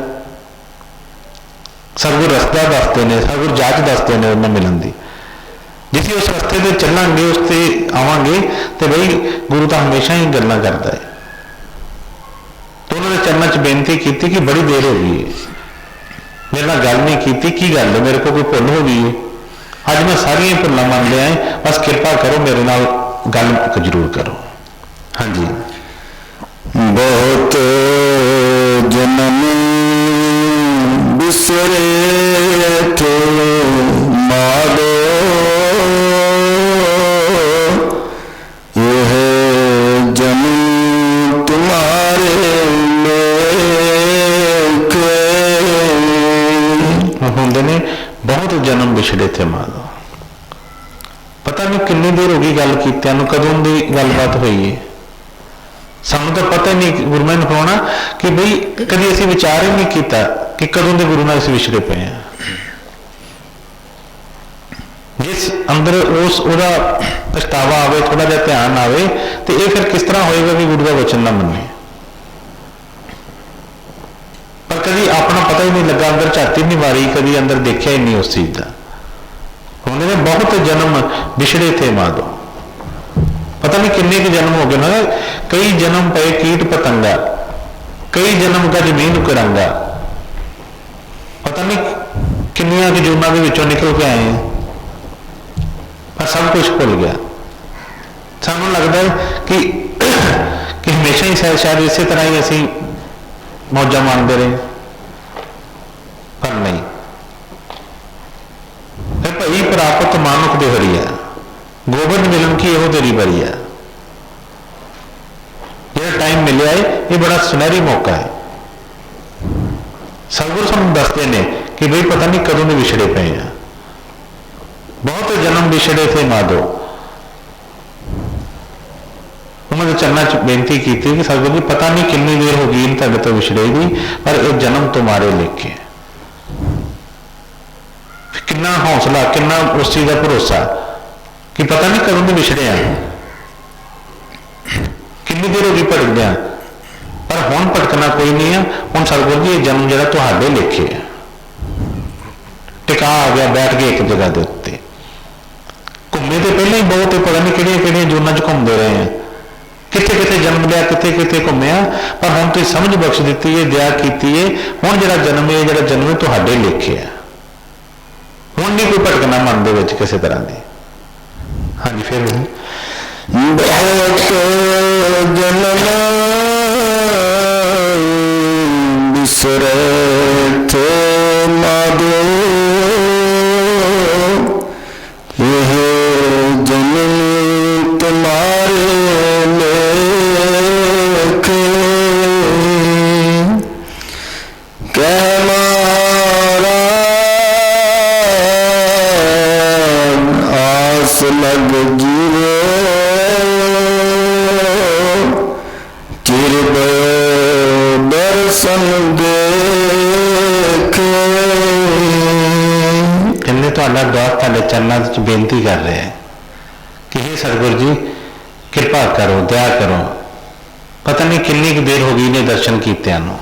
सतगुरु रस्ता दसते हैं, सतगुरु जाच दसते हैं उन्हें मिलन की। जिस उस रस्ते से चलांगे, उस पर आवांगे, तो बई गुरु तो हमेशा ही गल्लां करता है। तो उन्होंने चरणों च बेनती की कि बड़ी देर हो गई है, मेरे नाल गल नहीं की गल है, मेरे को कोई भुल हो गई है, अज मैं सारिया भुल्लां मन लिया है, बस कृपा करो मेरे नाल गल जरूर करो। हाँ जी। बहुत जन्म बिसरे थे माधो, यह जन्म तुम्हारे लेके। होंदे ने बहुत जन्म बिछड़े थे माधो, पता नहीं कितनी देर होगी गल कीतियां नूं, कदों की गलबात हुई है, सानू तो पता ही नहीं। गुरु ने फरमाना कि बई कभी असीं विचार ही नहीं किया कि कदों के गुरु नाल असीं विछड़े पे हैं। जिस अंदर उस ओदा पछतावा आवे, थोड़ा जिहा ध्यान आवे, तो ये फिर किस तरह होएगा कि गुरु का वचन ना मन्ने। पर कभी अपना पता ही नहीं लगा, अंदर झाती नहीं मारी, कभी अंदर देखा ही नहीं उस चीज का। उन्होंने बहुत जन्म बिछड़े थे माधो, पता नहीं किन्ने के जन्म हो गए ना, कई जन्म पे कीट पतंगा, कई जन्म का जमीन करंगा, पता नहीं किन्नियां की जूना के विचों निकल के आए हैं, पर सब कुछ भुल गया। सानू लगता है कि हमेशा ही शायद इसी तरह ही असी मौजा मानते रहे, पर नहीं। भई प्राप्त मानुख दे हरी है, गोबिंद मिलन की यहो तेरी बरी है। जो टाइम मिले है, ये बड़ा सुनहरी मौका है। सतगुरु सानू दसते हैं कि भाई पता नहीं कदों के विछड़े पे हैं, बहुत जन्म बिछड़े थे माधो। उन्होंने चरणों च बेनती की कि सतगुरु जी पता नहीं कितनी देर हो गई इन तुहाडे तो विछड़े दी, पर यह जन्म तुम्हारे लेके। कितना हौसला, कितना उस चीज का भरोसा कि पता नहीं कदों के विछड़े हैं, कितनी देर हो गई भटक गया, पर हुण भटकना कोई नहीं है। हुण सतगुरु जी ये जन्म जिहड़ा तुहाडे लेखे है, टिका आ गया, बैठ गए एक जगह के उत्ते। घूमे तो पहले ही बहुत, पता नहीं किहड़ियां जोनां च घूमते रहे हैं, कित्थे कित्थे जन्म लिया, कित्थे कित्थे घूमिया, पर हुण तुसीं समझ बख्श दी है, दया की है। हुण जिहड़ा जन्म है, जिहड़ा जन्म है तुहाडे लेखे है, हुण नहीं कोई भटकना मन दे विच किसी तरह की। हाँ जी। फिर बहुत जन्म बिसरे थे माधो, यह जन्म तुम्हारे लेखे। कह मारा आस लग जीरो, चिर दर्शन देखे। इन्हें तुहाडा दास तुहाडे चरणों च बेनती कर रहे हैं कि हे सतगुरु जी कृपा करो, दया करो, पता नहीं कितनी की देर हो गई ने दर्शन कीतियां नूं,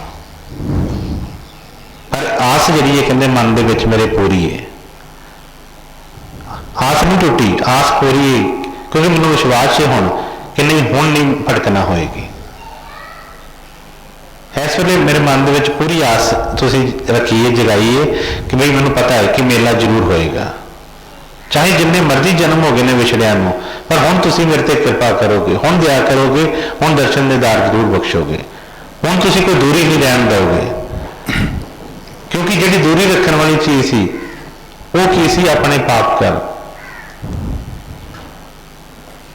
पर आस जिहड़ी है कहंदे मन दे विच मेरे पूरी है। आस नहीं टूटी, आस पूरी है, क्योंकि मैनूं विश्वास है हुण कि नहीं, हुण नहीं भटकना होएगी। इस वे मेरे मन दे विच पूरी आस तुसीं रखी है, जगाई है कि भाई मैनूं पता है कि मेला जरूर होएगा, चाहे जिन्ने मर्जी जन्म हो गए ने विछड़िया नूं, पर हुण तुसीं मेरे ते कृपा करोगे, हुण दया करोगे, हुण दर्शन दे दार जरूर बख्शोगे, हुण तुसीं कोई दूरी नहीं रहन दोगे। क्योंकि जिहड़ी दूरी रखण वाली चीज़ सी वो की सी, अपने पाप कर।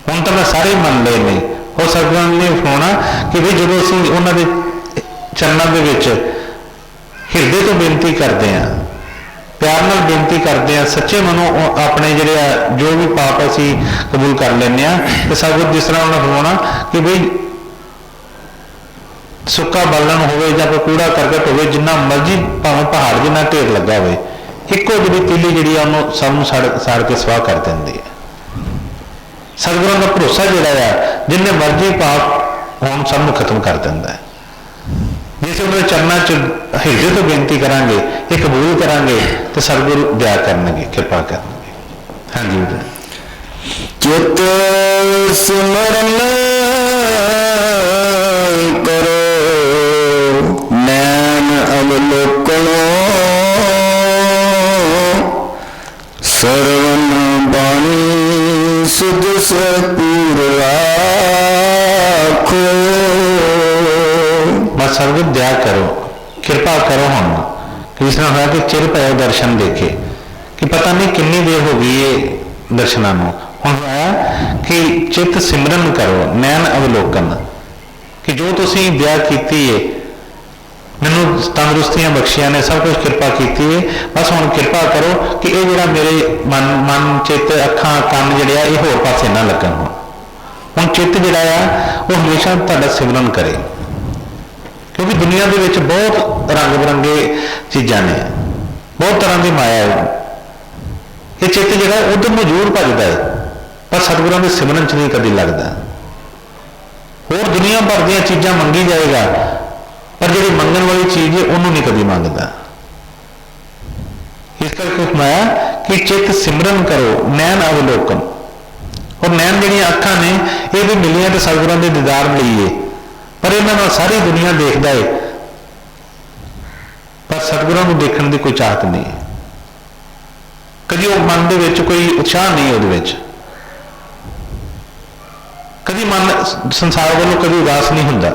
हुण तां मैं सारे मन लए ने, हो सकदा ने होना कि भी जो असीं उन्हां दे चरणों के विच हिरदे तो बेनती करते हैं, प्यार नाल बेनती करते हैं, सच्चे मनों अपने जिहड़े जो भी पाप असीं कबूल कर लैंदे आ, ते सतगुर जिस तरह उन्होंने फरमाउणा कि बई सुक्का बालन होवे जां कोई कूड़ा करकट होवे, जिन्ना मर्जी भावें पहाड़ जिन्ना ढेर लगा होवे, इक्को जिहड़ी तीली जिहड़ी आ उहनूं सब नूं साड़ के स्वाह कर दिंदी है। सतगुਰਾਂ ਦਾ ਭਰੋਸਾ ਜਿਹੜਾ ਆ ਜਿੰਨੇ ਮਰਜ਼ੀ ਪਾਪ ਹੋਣ ਸਭ ਨੂੰ ਖਤਮ ਕਰ ਦਿੰਦਾ ਹੈ। ਜੇ ਅਸੀਂ ਉਹਨਾਂ ਦੇ ਚਰਨਾਂ 'ਚ ਹਿਰਦੇ ਤੋਂ ਬੇਨਤੀ ਕਰਾਂਗੇ, ਇਹ ਕਬੂਲ ਕਰਾਂਗੇ ਤੇ ਸਤਿਗੁਰੂ ਦਇਆ ਕਰਨਗੇ, ਕਿਰਪਾ ਕਰਨਗੇ। ਹਾਂਜੀ ਚਿਤ ਸਿਮਰਨ ਕਰੋ ਨੈਣ ਅਵਲੋਕਣੋ ਸਰਵਨ ਬਾਣੀ ਸੁਧ ਸਪੂਰ ਰਾਖੋ। ਬਸ ਸਤਿਗੁਰ ਦਇਆ ਕਰੋ, ਕਿਰਪਾ ਕਰੋ। ਹੁਣ ਕਿਸ ਤਰ੍ਹਾਂ ਹੋਇਆ ਕਿ ਚਿਰ ਪਏ ਦਰਸ਼ਨ ਦੇਖੇ, ਕਿ ਪਤਾ ਨਹੀਂ ਕਿੰਨੀ ਦੇਰ ਹੋ ਗਈ ਇਹ ਦਰਸ਼ਨਾਂ ਨੂੰ। ਹੁਣ ਹੋਇਆ ਕਿ ਚਿੱਤ ਸਿਮਰਨ ਕਰੋ ਨੈਣ ਅਵਲੋਕਨ, ਕਿ ਜੋ ਤੁਸੀਂ ਦਇਆ ਕੀਤੀ ਹੈ, ਮੈਨੂੰ ਤੰਦਰੁਸਤੀਆਂ ਬਖਸ਼ੀਆਂ ਨੇ, ਸਭ ਕੁਝ ਕਿਰਪਾ ਕੀਤੀ ਹੈ, ਬਸ ਹੁਣ ਕਿਰਪਾ ਕਰੋ ਕਿ ਇਹ ਜਿਹੜਾ ਮੇਰੇ ਮਨ ਚਿੱਤ ਅੱਖਾਂ ਕੰਨ ਜਿਹੜੇ ਆ ਇਹ ਹੋਰ ਪਾਸੇ ਨਾ ਲੱਗਣ। ਹੁਣ ਚਿੱਤ ਜਿਹੜਾ ਆ ਉਹ ਹਮੇਸ਼ਾ ਤੁਹਾਡਾ ਸਿਮਰਨ ਕਰੇ, ਕਿਉਂਕਿ ਦੁਨੀਆ ਦੇ ਵਿੱਚ ਬਹੁਤ ਰੰਗ ਬਿਰੰਗੇ ਚੀਜ਼ਾਂ ਨੇ, ਬਹੁਤ ਤਰ੍ਹਾਂ ਦੀ ਮਾਇਆ ਹੈ। ਇਹ ਚਿੱਤ ਜਿਹੜਾ ਉਧਰ ਨੂੰ ਜ਼ਰੂਰ ਭੱਜਦਾ ਹੈ, ਪਰ ਸਤਿਗੁਰਾਂ ਦੇ ਸਿਮਰਨ 'ਚ ਨਹੀਂ ਕਦੀ ਲੱਗਦਾ। ਹੋਰ ਦੁਨੀਆ ਭਰ ਦੀਆਂ ਚੀਜ਼ਾਂ ਮੰਗੀ ਜਾਏਗਾ, ਪਰ ਜਿਹੜੀ ਮੰਗਣ ਵਾਲੀ ਚੀਜ਼ ਹੈ ਉਹਨੂੰ ਨਹੀਂ ਕਦੀ ਮੰਗਦਾ। ਇਸ ਕਰਕੇ ਹੁਕਮਾਇਆ ਕਿ ਚਿੱਤ ਸਿਮਰਨ ਕਰੋ ਨੈਣ ਅਵਲੋਕਨ। ਔਰ ਨੈਣ ਜਿਹੜੀਆਂ ਅੱਖਾਂ ਨੇ ਇਹ ਵੀ ਮਿਲੀਆਂ ਤੇ ਸਤਿਗੁਰਾਂ ਦੇ ਦੀਦਾਰ ਮਿਲੀਏ, ਪਰ ਇਹਨਾਂ ਨਾਲ ਸਾਰੀ ਦੁਨੀਆ ਦੇਖਦਾ ਹੈ, ਪਰ ਸਤਿਗੁਰਾਂ ਨੂੰ ਦੇਖਣ ਦੀ ਕੋਈ ਚਾਹਤ ਨਹੀਂ ਹੈ। ਕਦੀ ਉਹ ਮਨ ਦੇ ਵਿੱਚ ਕੋਈ ਉਤਸ਼ਾਹ ਨਹੀਂ, ਉਹਦੇ ਵਿੱਚ ਕਦੀ ਮਨ ਸੰਸਾਰ ਵੱਲੋਂ ਕਦੀ ਉਦਾਸ ਨਹੀਂ ਹੁੰਦਾ,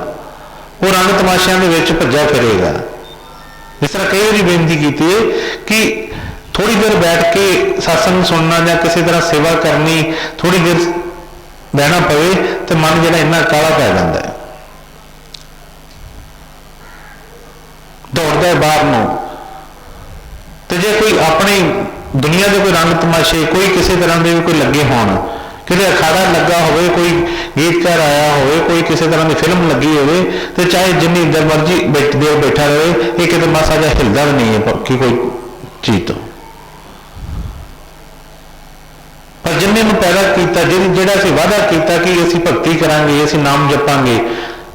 ਉਹ ਰੰਗ ਤਮਾਸ਼ਿਆਂ ਦੇ ਵਿੱਚ ਭੱਜਾ ਫਿਰੇਗਾ। ਜਿਸ ਤਰ੍ਹਾਂ ਕਈ ਵਾਰੀ ਬੇਨਤੀ ਕੀਤੀ ਹੈ ਕਿ ਥੋੜੀ ਦੇਰ ਬੈਠ ਕੇ ਸਤਸੰਗ ਸੁਣਨਾ ਜਾਂ ਕਿਸੇ ਤਰ੍ਹਾਂ ਸੇਵਾ ਕਰਨੀ, ਥੋੜੀ ਦੇਰ ਬਹਿਣਾ ਪਵੇ ਤੇ ਮਨ ਜਿਹੜਾ ਇੰਨਾ ਕਾਲਾ ਪੈ ਜਾਂਦਾ ਹੈ, ਦੌੜਦਾ ਹੈ ਬਾਹਰ ਨੂੰ। ਤੇ ਜੇ ਕੋਈ ਆਪਣੀ ਦੁਨੀਆ ਦੇ ਕੋਈ ਰੰਗ ਤਮਾਸ਼ੇ ਕੋਈ ਕਿਸੇ ਤਰ੍ਹਾਂ ਦੇ ਵੀ ਕੋਈ ਲੱਗੇ ਹੋਣ, ਕਿਤੇ ਅਖਾੜਾ ਲੱਗਾ ਹੋਵੇ, ਕੋਈ ਗੀਤਕਾਰ ਆਇਆ ਹੋਵੇ, ਕੋਈ ਕਿਸੇ ਤਰ੍ਹਾਂ ਦੀ ਫਿਲਮ ਲੱਗੀ ਹੋਵੇ, ਤੇ ਚਾਹੇ ਜਿੰਨੀ ਦੇਰ ਮਰਜ਼ੀ ਬੈਠਾ ਰਹੇ, ਇਹ ਕਿਤੇ ਮਾਸਾ ਜਿਹਾ ਹਿਲਦਾ ਵੀ ਨਹੀਂ ਹੈ ਕਿ ਕੋਈ ਚੀਜ਼ ਤੋਂ। ਪਰ ਜਿੰਨੇ ਨੂੰ ਪੈਦਾ ਕੀਤਾ, ਜਿਹੜਾ ਅਸੀਂ ਵਾਅਦਾ ਕੀਤਾ ਕਿ ਅਸੀਂ ਭਗਤੀ ਕਰਾਂਗੇ, ਅਸੀਂ ਨਾਮ ਜਪਾਂਗੇ,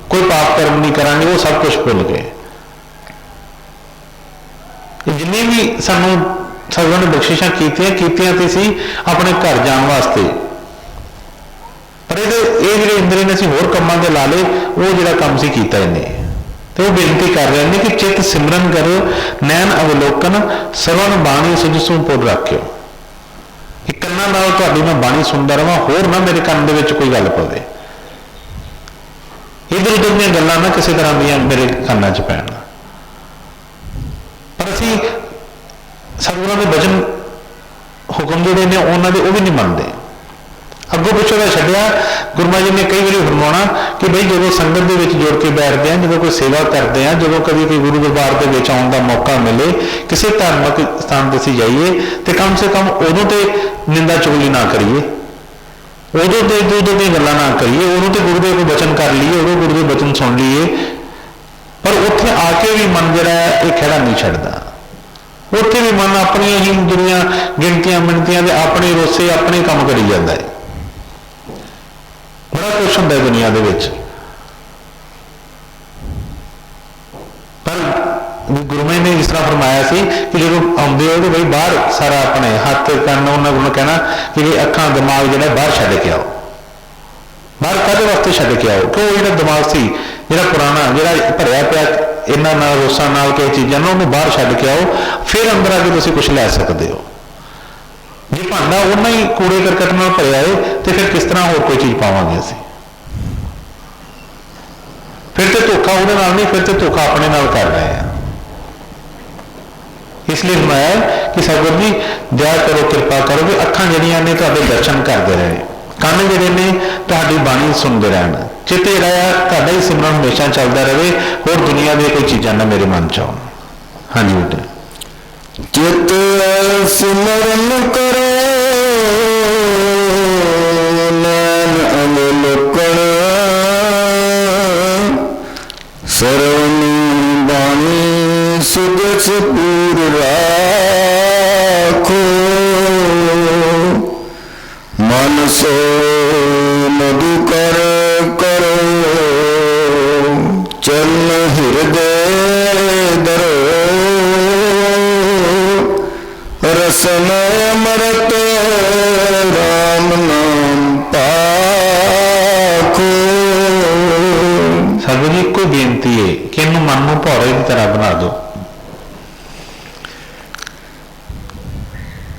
ਕੋਈ ਪਾਪ ਕਰਮ ਨਹੀਂ ਕਰਾਂਗੇ, ਉਹ ਸਭ ਕੁਝ ਭੁੱਲ ਗਏ। ਜਿੰਨੇ ਵੀ ਸਾਨੂੰ ਸਤਿਗੁਰਾਂ ਨੇ ਬਖਸ਼ਿਸ਼ਾਂ ਕੀਤੀਆਂ ਤੇ ਸੀ ਆਪਣੇ ਘਰ ਜਾਣ ਵਾਸਤੇ, ਪਰ ਇਹ ਜਿਹੜੇ ਇੰਦਰੀ ਨੇ ਅਸੀਂ ਹੋਰ ਕੰਮਾਂ ਦੇ ਲਾ ਲਏ, ਉਹ ਜਿਹੜਾ ਕੰਮ ਸੀ ਕੀਤਾ ਇਹਨੇ। ਤੇ ਉਹ ਬੇਨਤੀ ਕਰ ਰਹੇ ਨੇ ਕਿ ਚਿੱਤ ਸਿਮਰਨ ਕਰੋ ਨੈਣ ਅਵਲੋਕਨ ਸਰਵਨ ਬਾਣੀ ਸੁਜਸੂ ਪੁਰ ਰੱਖਿਓ, ਕਿ ਕੰਨਾਂ ਨਾਲ ਤੁਹਾਡੀ ਮੈਂ ਬਾਣੀ ਸੁਣਦਾ ਰਵਾਂ, ਹੋਰ ਨਾ ਮੇਰੇ ਕੰਨ ਦੇ ਵਿੱਚ ਕੋਈ ਗੱਲ ਪਵੇ, ਇੱਧਰ ਉੱਧਰ ਦੀਆਂ ਗੱਲਾਂ ਨਾ ਕਿਸੇ ਤਰ੍ਹਾਂ ਦੀਆਂ ਮੇਰੇ ਕੰਨਾਂ 'ਚ ਪੈਣ। ਪਰ ਅਸੀਂ ਸਤਿਗੁਰਾਂ ਦੇ ਵਚਨ ਹੁਕਮ ਜਿਹੜੇ ਨੇ ਉਹਨਾਂ ਦੇ ਉਹ ਵੀ ਨਹੀਂ ਮੰਨਦੇ। ਅੱਗੋਂ ਪਿੱਛੋਂ ਦਾ ਛੱਡਿਆ, ਗੁਰੂ ਮਹਾਰਾਜ ਜੀ ਨੇ ਕਈ ਵਾਰੀ ਫਰਮਾਉਣਾ ਕਿ ਬਈ ਜਦੋਂ ਸੰਗਤ ਦੇ ਵਿੱਚ ਜੁੜ ਕੇ ਬੈਠਦੇ ਹਾਂ, ਜਦੋਂ ਕੋਈ ਸੇਵਾ ਕਰਦੇ ਹਾਂ, ਜਦੋਂ ਕਦੀ ਕੋਈ ਗੁਰੂ ਦਰਬਾਰ ਦੇ ਵਿੱਚ ਆਉਣ ਦਾ ਮੌਕਾ ਮਿਲੇ, ਕਿਸੇ ਧਾਰਮਿਕ ਸਥਾਨ ਤੇ ਅਸੀਂ ਜਾਈਏ, ਤੇ ਕਮ ਸੇ ਕਮ ਉਦੋਂ ਤੇ ਨਿੰਦਾ ਚੁਗਲੀ ਨਾ ਕਰੀਏ, ਉਦੋਂ ਤੇ ਉਦੋਂ ਦੀਆਂ ਗੱਲਾਂ ਨਾ ਕਰੀਏ, ਉਦੋਂ ਤੇ ਗੁਰੂ ਦੇ ਕੋਈ ਬਚਨ ਕਰ ਲਈਏ, ਉਦੋਂ ਗੁਰੂ ਦੇ ਬਚਨ ਸੁਣ ਲਈਏ। ਪਰ ਉੱਥੇ ਆ ਕੇ ਵੀ ਮਨ ਜਿਹੜਾ ਹੈ ਇਹ ਖਹਿੜਾ ਨਹੀਂ ਛੱਡਦਾ, ਉੱਥੇ ਵੀ ਮਨ ਆਪਣੀਆਂ ਹੀ ਜਿਹੜੀਆਂ ਗਿਣਤੀਆਂ ਮਿਣਤੀਆਂ ਦੇ ਆਪਣੇ ਰੋਸੇ ਆਪਣੇ ਕੰਮ ਕਰੀ ਜਾਂਦਾ ਹੈ। ਬੜਾ ਕੁਛ ਹੁੰਦਾ ਦੁਨੀਆ ਦੇ ਵਿੱਚ, ਪਰ ਗੁਰੂ ਮਹਾਰਾਜ ਨੇ ਇਸ ਤਰ੍ਹਾਂ ਫਰਮਾਇਆ ਸੀ ਕਿ ਜਦੋਂ ਆਉਂਦੇ ਹੋ ਬਈ ਬਾਹਰ ਸਾਰਾ ਆਪਣੇ ਹੱਥ ਕੰਨ ਉਹਨਾਂ ਨੂੰ ਕਹਿਣਾ ਕਿ ਅੱਖਾਂ ਦਿਮਾਗ ਜਿਹੜਾ ਬਾਹਰ ਛੱਡ ਕੇ ਆਓ। ਬਾਹਰ ਕਾਹਦੇ ਵਾਸਤੇ ਛੱਡ ਕੇ ਆਓ? ਕਿਉਂ ਜਿਹੜਾ ਦਿਮਾਗ ਸੀ ਜਿਹੜਾ ਪੁਰਾਣਾ, ਜਿਹੜਾ ਭਰਿਆ ਪਿਆ ਇਹਨਾਂ ਨਾਲ ਰੋਸਾਂ ਨਾਲ ਕਿਸੇ ਚੀਜ਼ਾਂ ਨਾਲ, ਉਹਨੂੰ ਬਾਹਰ ਛੱਡ ਕੇ ਆਓ, ਫਿਰ ਅੰਦਰ ਆ ਕੇ ਤੁਸੀਂ ਕੁਛ ਲੈ ਸਕਦੇ ਹੋ। ਜੇ ਭਾਂਡਾ ਉਹਨਾਂ ਹੀ ਕੂੜੇ ਕਰਕਟ ਨਾਲ ਭਰਿਆ ਹੈ ਤੇ ਫਿਰ ਕਿਸ ਤਰ੍ਹਾਂ ਹੋਰ ਕੋਈ ਚੀਜ਼ ਪਾਵਾਂਗੇ ਅਸੀਂ? ਫਿਰ ਤੇ ਧੋਖਾ ਉਹਦੇ ਨਾਲ ਨਹੀਂ, ਫਿਰ ਤੇ ਧੋਖਾ ਆਪਣੇ ਨਾਲ ਕਰ ਰਹੇ ਹਾਂ। ਇਸ ਲਈ ਫਰਮਾਇਆ ਕਿ ਸਤਿਗੁਰੂ ਜੀ ਦਇਆ ਕਰੋ, ਕਿਰਪਾ ਕਰੋ ਕਿ ਅੱਖਾਂ ਜਿਹੜੀਆਂ ਨੇ ਤੁਹਾਡੇ ਦਰਸ਼ਨ ਕਰਦੇ ਰਹੇ, ਕੰਨ ਜਿਹੜੇ ਨੇ ਤੁਹਾਡੀ ਬਾਣੀ ਸੁਣਦੇ ਰਹਿਣ, ਚਿੱਤ ਜਿਹੜਾ ਆ ਤੁਹਾਡਾ ਹੀ ਸਿਮਰਨ ਹਮੇਸ਼ਾ ਚੱਲਦਾ ਰਹੇ, ਹੋਰ ਦੁਨੀਆ ਦੀਆਂ ਕੋਈ ਚੀਜ਼ਾਂ ਨਾ ਮੇਰੇ ਮਨ 'ਚ ਆਉਣ। ਹਾਂਜੀ ਬੇਟੇ। ਚਿਤ ਸਿਮਰਨ ਕਰੋ ਨੈਣ ਅਵਲੋਕਨ ਸਰਵਨ ਬਾਣੀ ਸੁਧ ਸਪੂਰ ਰਾਖੋ ਮਨ ਸੋ मधुकर करो चरण हृदय धरो रसन अमृत राम नाम पाखो। सगुर जी कोई बेनती है कि इन्हू मन में भौरे की तरह बना दो।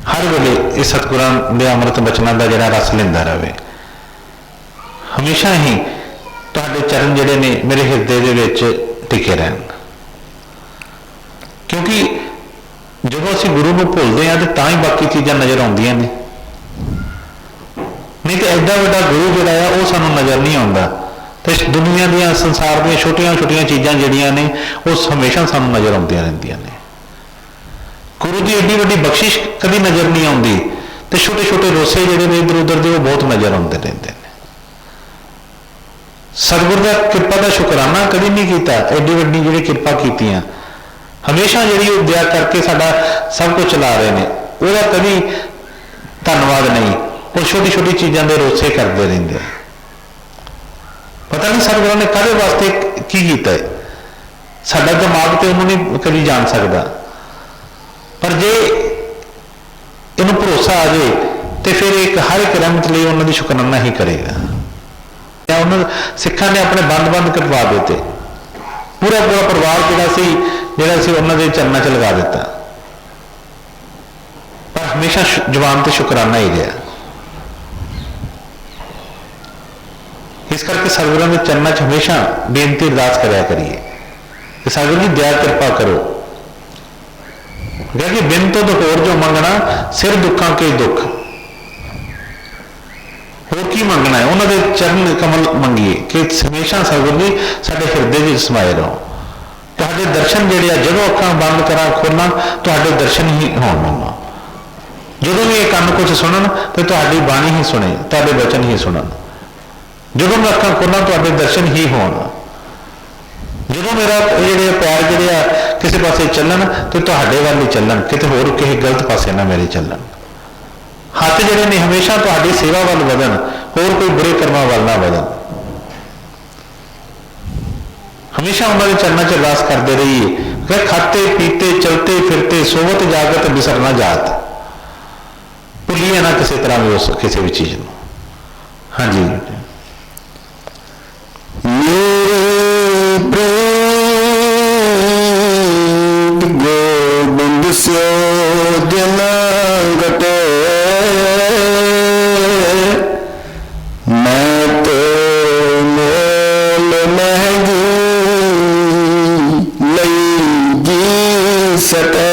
हर वेले इस सतगुरां दे अमृत बचनों का जिहड़ा रस लेंदा रहे, हमेशा ही तुहाडे चरण जिहड़े ने मेरे हिरदे दे विच टिके रहन। क्योंकि जो असीं गुरु नूं भुलदे हां तां ही बाकी चीज़ां नज़र आउंदियां ने, नहीं तो एडा वड्डा गुरु जिहड़ा है वो सानूं नज़र नहीं आउंदा। तो दुनिया दीयां संसार दीयां छोटियां छोटियां चीज़ां जिहड़ियां ने वो हमेशा सानूं नज़र आउंदियां रहिंदियां ने। गुरु की एड्डी वड्डी बख्शिश कभी नज़र नहीं आती, तो छोटे छोटे रोसे जिहड़े ने इधर उधर के वो बहुत नज़र आते रहते हैं। सतगुर का कृपा का शुकराना कभी नहीं किया, एड्डी वड्डी जिहड़ी कृपा कीतियां हमेशा जिहड़ी दया करके साडा सब कुछ चला रहे हैं, वह कभी धन्यवाद नहीं। वो छोटी छोटी चीज़ों के रोसे करते रहते हैं। पता नहीं सतगुर ने काहदे वास्ते की कीता है, साडा दिमाग तो उन्होंने नहीं कभी जान सकता। पर जे इन भरोसा आ जाए तो फिर एक हर एक रहमत लिए उन्होंने शुकराना ही करेगा। उन्होंने सिखा ने अपने बंद बंद करवा देते, पूरा पूरा परिवार जिहड़ा उन्होंने चरणों च लगा दिता, पर हमेशा जवान तो शुकराना ही रहा। इस करके सतगुरां दे चरणों च हमेशा बेनती अरदास करया करिए कि सतगुर जी दया कृपा करो। क्योंकि बिन तो होर जो मंगना सिर दुखा के दुख, होर की मंगना है, उन्होंने चरण कमल मंगीए कि हमेशा सतगुर जी साडे हिरदे समाए रहो। तुहाडे दर्शन जिहड़े आ जदों अखां बंद करा खोलां तुहाडे दर्शन ही होण मैनूं, जदों भी कंन कुछ सुनन तो तुहाडी बाणी ही सुने, तुहाडे वचन ही सुनन, जदों मैं अखां खोलां तुहाडे दर्शन ही होण। जो मेरा जो पैर जोड़े किसी पासे चलन तो तुहाडे वाल ही चलन, किते होर किसी गलत पासे ना मेरे चलन। हाथ जोड़े ने हमेशा तुहाडी सेवा वाल वधन, होर कोई बुरे कर्मां वाल ना वधन। हमेशा उन्होंने चरणों च अरदास करते रहिए कि खाते पीते चलते फिरते सोवत जागत बिसरना जात, भुलिए ना किसी तरह भी उस किसी भी चीज़ को। हाँ जी, गोविंद स्यो दिन घटे मैं तो मोल महंगी लई जी सटे।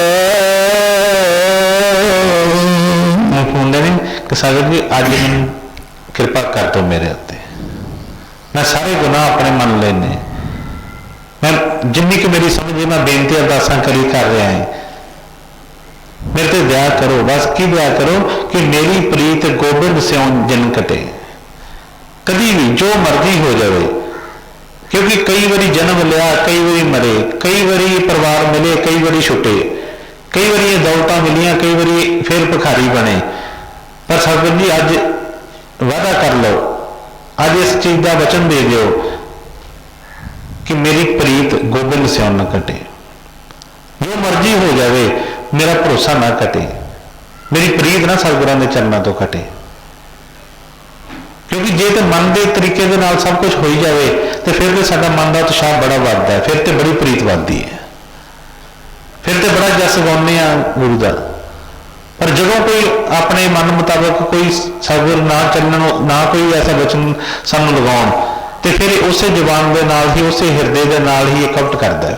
मैं फोन नहीं कि सागर जी अज मैं कृपा कर दो मेरे उत्ते, मैं सारे गुनाह अपने मन लेने, मैं जिन्नी कि मेरी समझ मैं बेनती अरदासां करी कर रहा है, मेरे ते दया करो। बस की दया करो कि मेरी प्रीत गोबिंद स्यों जिन कटे, कभी भी जो मर्जी हो जाए। क्योंकि कई बारी जन्म लिया, कई बारी मरे, कई बारी परिवार मिले, कई बारी छुटे, कई बारी दौलतां मिलियां, कई बारी फिर भिखारी बने। पर सतगुर जी अज वादा कर लो, अज इस चीज़ का वचन दे दो कि मेरी प्रीत गोबिंद स्यों न कटे। जो मर्जी हो जाए मेरा भरोसा ना कटे, मेरी प्रीत ना सतगुरां दे चरणों तो कटे। क्योंकि जे तो मन के तरीके दे नाल सब कुछ हो ही जाए तो फिर तो साडा मन का उत्साह बड़ा बढ़ता है, फिर तो बड़ी प्रीत बढ़ती है, फिर तो बड़ा जस गाउने आ गुरु का। पर जो कोई अपने मन मुताबिक कोई सतगुर ना चलण, ना कोई ऐसा वचन सानू लगाउण, तो फिर उस जबान के नाल ही, उस हिरदे के नाल ही कपट करता है।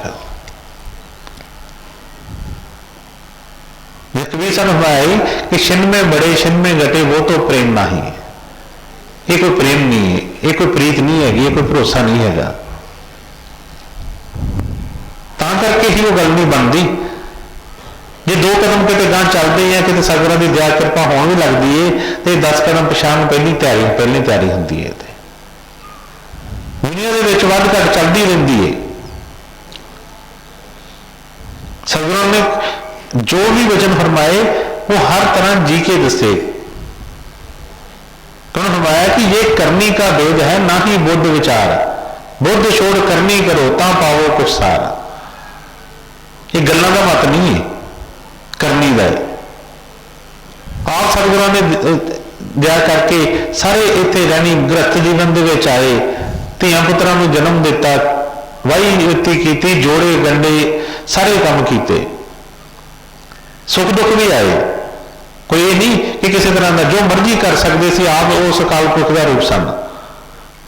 फिर कबीर साहब हमारे कि छिन में बड़े छिन में घटे वो तो प्रेम नहीं। ये कोई प्रेम नहीं है, ये कोई प्रीत नहीं है, ये कोई भरोसा नहीं है। तां करके ही वो गल नहीं बनती। जे दो कदम कितने गांह चलते हैं, कितने सतगुरां की दया कृपा होने भी लगती है, तो 10 कदम पिछां पहली तैयारी होती है। दुनिया के वध घट चलती रहती है। सतगुरां ने जो भी वचन फरमाए वो हर तरह जी के दसे। तो फरमाया कि ये करनी का भेद है ना ही बुद्ध विचार, बुद्ध छोड़ करनी करो ता पावो कुछ सार। ये गल्लां दा मत नहीं है, करनी का है। आप सतगुरां ने दया करके सारे इत्थे रहनी गृहस्थ जीवन दे विच आए, धियां पुत्रां नूं जन्म दिता, वाही युति की, जोड़े गंढे, सारे काम किए, सुख दुख भी आए। कोई ये नहीं कि किसी तरह का जो मर्जी कर सकते सी, आप उस अकाल पुरख का रूप सन,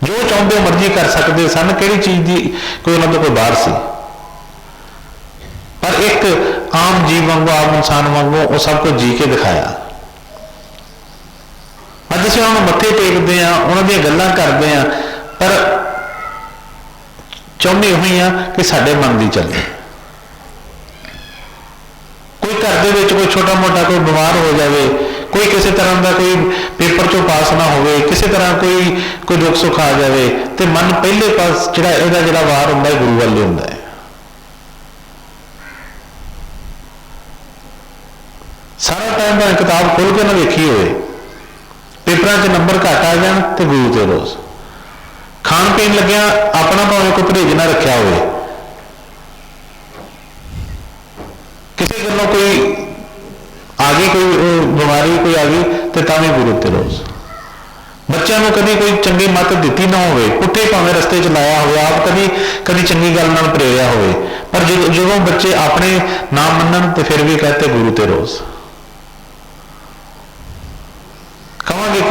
जो चाहते मर्जी कर सकते सन, किहड़ी चीज की कोई उन्होंने कोई बाहर सी। पर एक आम जीव वांगू, आम इंसान वांगू वो सब कुछ जी के दिखाया। अज असीं उन्होंने मत्थे टेकते हैं, उन्होंने गल्लां करते हैं, पर चाहुंदे हुई हैं कि साडे मन की चले। कोई घर दे विच कोई छोटा मोटा कोई बीमार हो जाए, कोई किसी तरह का कोई पेपर चो पास ना हो, किसी तरह कोई दुख सुख आ जाए, तो मन पहले पास जिहड़ा वार हुंदा है गुरु वाले हुंदा है। सारा टाइम भावें किताब खोल के ना देखी होए, पेपरां 'च नंबर घट आ जाण तो गुरु ते रोज़। खाण पीण लग्या अपना भावें कोई परहेज ना रखिया होए, किसी गल्लों कोई आ गई, कोई बीमारी कोई आ गई तो तां गुरु ते रोज़। बच्चों को कभी कोई चंगी मत दी ना हो, पुट्ठे भावें रस्ते च लाया हो, आप कभी चंगी गल नाल प्रेरिया हो, पर जो बच्चे अपने ना मनन तो फिर भी कहते गुरु ते रोज़। कहांगे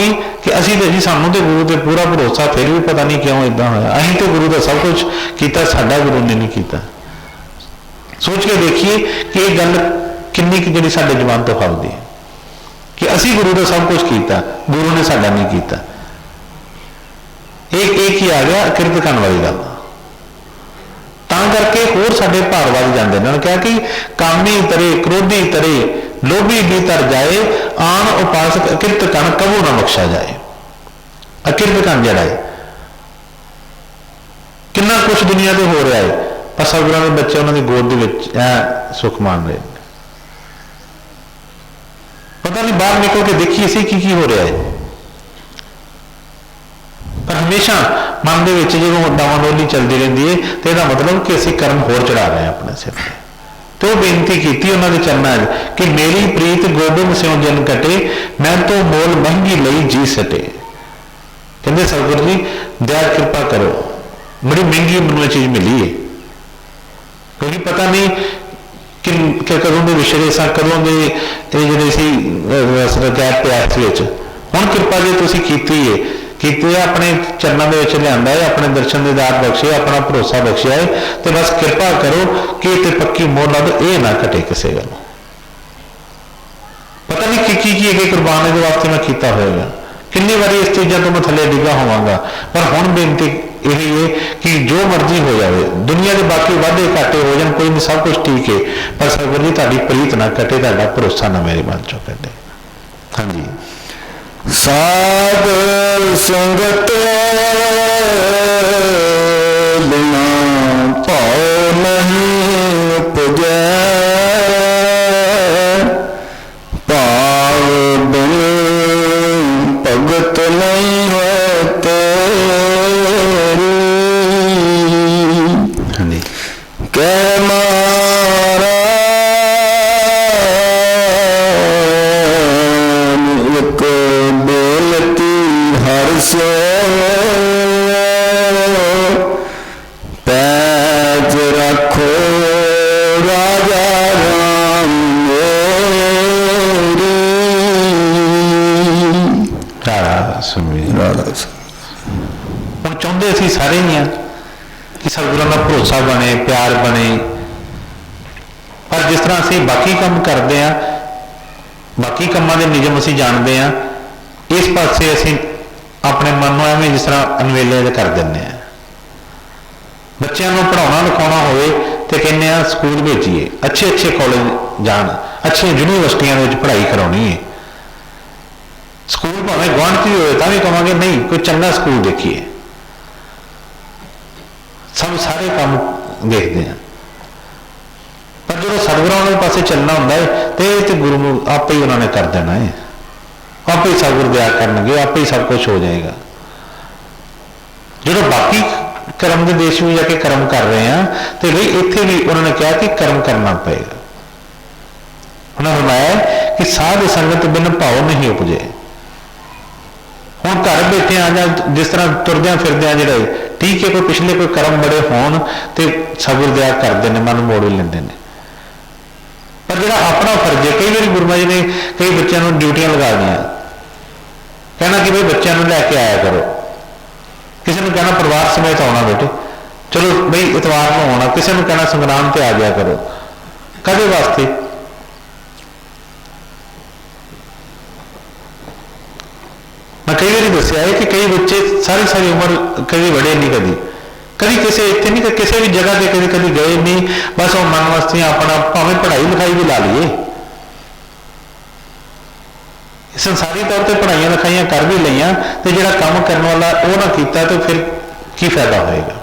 कि असीं तो जी सानू तो गुरु ते पूरा भरोसा, फिर भी पता नहीं क्यों इदां होया। असीं तो गुरु का सब कुछ किया, साडा गुरु ने नहीं किया। सोच के देखिए कि यह गल किन्नी कि जिहड़ी साडे जबान तो फलदी है कि असीं गुरु का सब कुछ किया, गुरु ने साडा नहीं किया। एक ही आ गया किरत करन वाली गल। तां करके होर साडे भार वध जांदे ने। कहा कि कामी तरे, क्रोधी तरे, लोभी भी तर जाए, आन उपासक अकिरत कण कबू ना बख्शा जाए। अकिरत कण जिहड़ा है, कितना कुछ दुनिया से हो रहा है, पर सतगुरां दे बच्चे उन्होंने गोद दे विच सुख मान रहे हैं। पता नहीं बाहर निकल के देखिए सी की हो रहा है, पर हमेशा मन दे विच जो डावाडोली चलती रहती है, तो यह मतलब कि असीं कर्म होर चढ़ा रहे हैं अपने सिर पर। तो बेनती की उन्होंने चरणा कि मेरी प्रीत गोबिंद स्यों जन कटे, मैं तो मोल महंगी लई जी सटे। कहते सतगुरु जी दया कृपा करो, बड़ी महंगी मैनूं चीज मिली है, क्योंकि पता नहीं कि कदों के विछड़े सा, कदों के जिहड़े सी गैप प्यास विच। हुण कृपा जी तुसीं कीती है, अपने चरणों के विच लिआंदा है, अपने दर्शन दीदार बख्शे, अपना भरोसा बख्शिया है, तो बस कृपा करो कि इत्ते पक्की मोह ला दो, ये ना घटे किसी गल्लों। पता नहीं की कुर्बान के वास्ते मैं किया होगा, कितनी बारी इस चीज़ों तो मैं थले डिगा होवांगा, पर हुण बेनती यही है कि जो मर्जी हो जाए, दुनिया के बाकी वाधे घाटे हो जाए, कोई नहीं, सब कुछ ठीक है, पर सतगुरु जी तुहाडी प्रीत ना कटे, तुहाडा भरोसा ना मेरे मन चों कटे। हाँ जी। साध संगत बिना भाव नहीं उपजै, भाव बिन भगत नहीं होते। हाँ जी। कह मारा एक बेनती हर से, पैज रखो राजा राम मेरी। हम चाहते असीं सारे ही हैं कि सतगुरां दा भरोसा बने, प्यार बने, पर जिस तरह असीं बाकी काम करते हैं, बाकी कामां दे नियम असीं जानते हैं, इस पासे असीं अपने मन को एवं जिस तरह अनवेले कर देंगे हैं। बच्चों को पढ़ाना लिखाना होए तो कहने स्कूल भेजिए, अच्छे अच्छे कॉलेज जान, अच्छी यूनिवर्सिटियां में पढ़ाई करानी है। स्कूल भावें गुआढ़ च होए तां भी कहांगे नहीं, कोई चंगा स्कूल देखिए। सब सारे काम देखते हैं, पर जो सतगुरां वाले पासे चलना होंदा है तो गुरु आप ही उन्होंने कर देना है। आपे ही सतगुर दया करनगे, आपे ही सब कुछ हो जाएगा। जो बाकी कर्म के देश में जाके कर्म कर रहे हैं तो भाई इत्थे भी उन्होंने कहा कि कर्म करना पड़ेगा। उन्होंने फरमाया कि साध संगत बिन भाव नहीं उपजे। हुण घर बैठे आ जा जिस तरह तुरद्या फिरद्या जिहड़े ठीक है कोई पिछले कोई कर्म बड़े होण ते सतगुर दया करते हैं, मन मोड़ भी लेंदे ने, पर जिहड़ा अपना फर्ज है, कई बार गुरु महाराज ने कई बच्चों को ड्यूटियां लगा दियां, कहना कि भाई बच्चों को लैके आया करो, किसी ने कहना परिवार समेत आना बेटे, चलो भाई इतवार को आना, किसी ने कहना संग्राम से आ जाया करो, कदे वास्ते? मैं कई बार दसिया है कि कई बच्चे सारी सारी उम्र कभी बड़े नहीं, कभी कभी किसी इतने नहीं, किसी भी जगह से कभी कभी गए नहीं, बस वो मन वास्ते अपना भावें पढ़ाई लिखाई भी ला लीए, संसारी तौर पर पढ़ाइया लिखाइया कर भी लिया, तो जो काम करने वाला वो ना किया तो फिर की फायदा होएगा।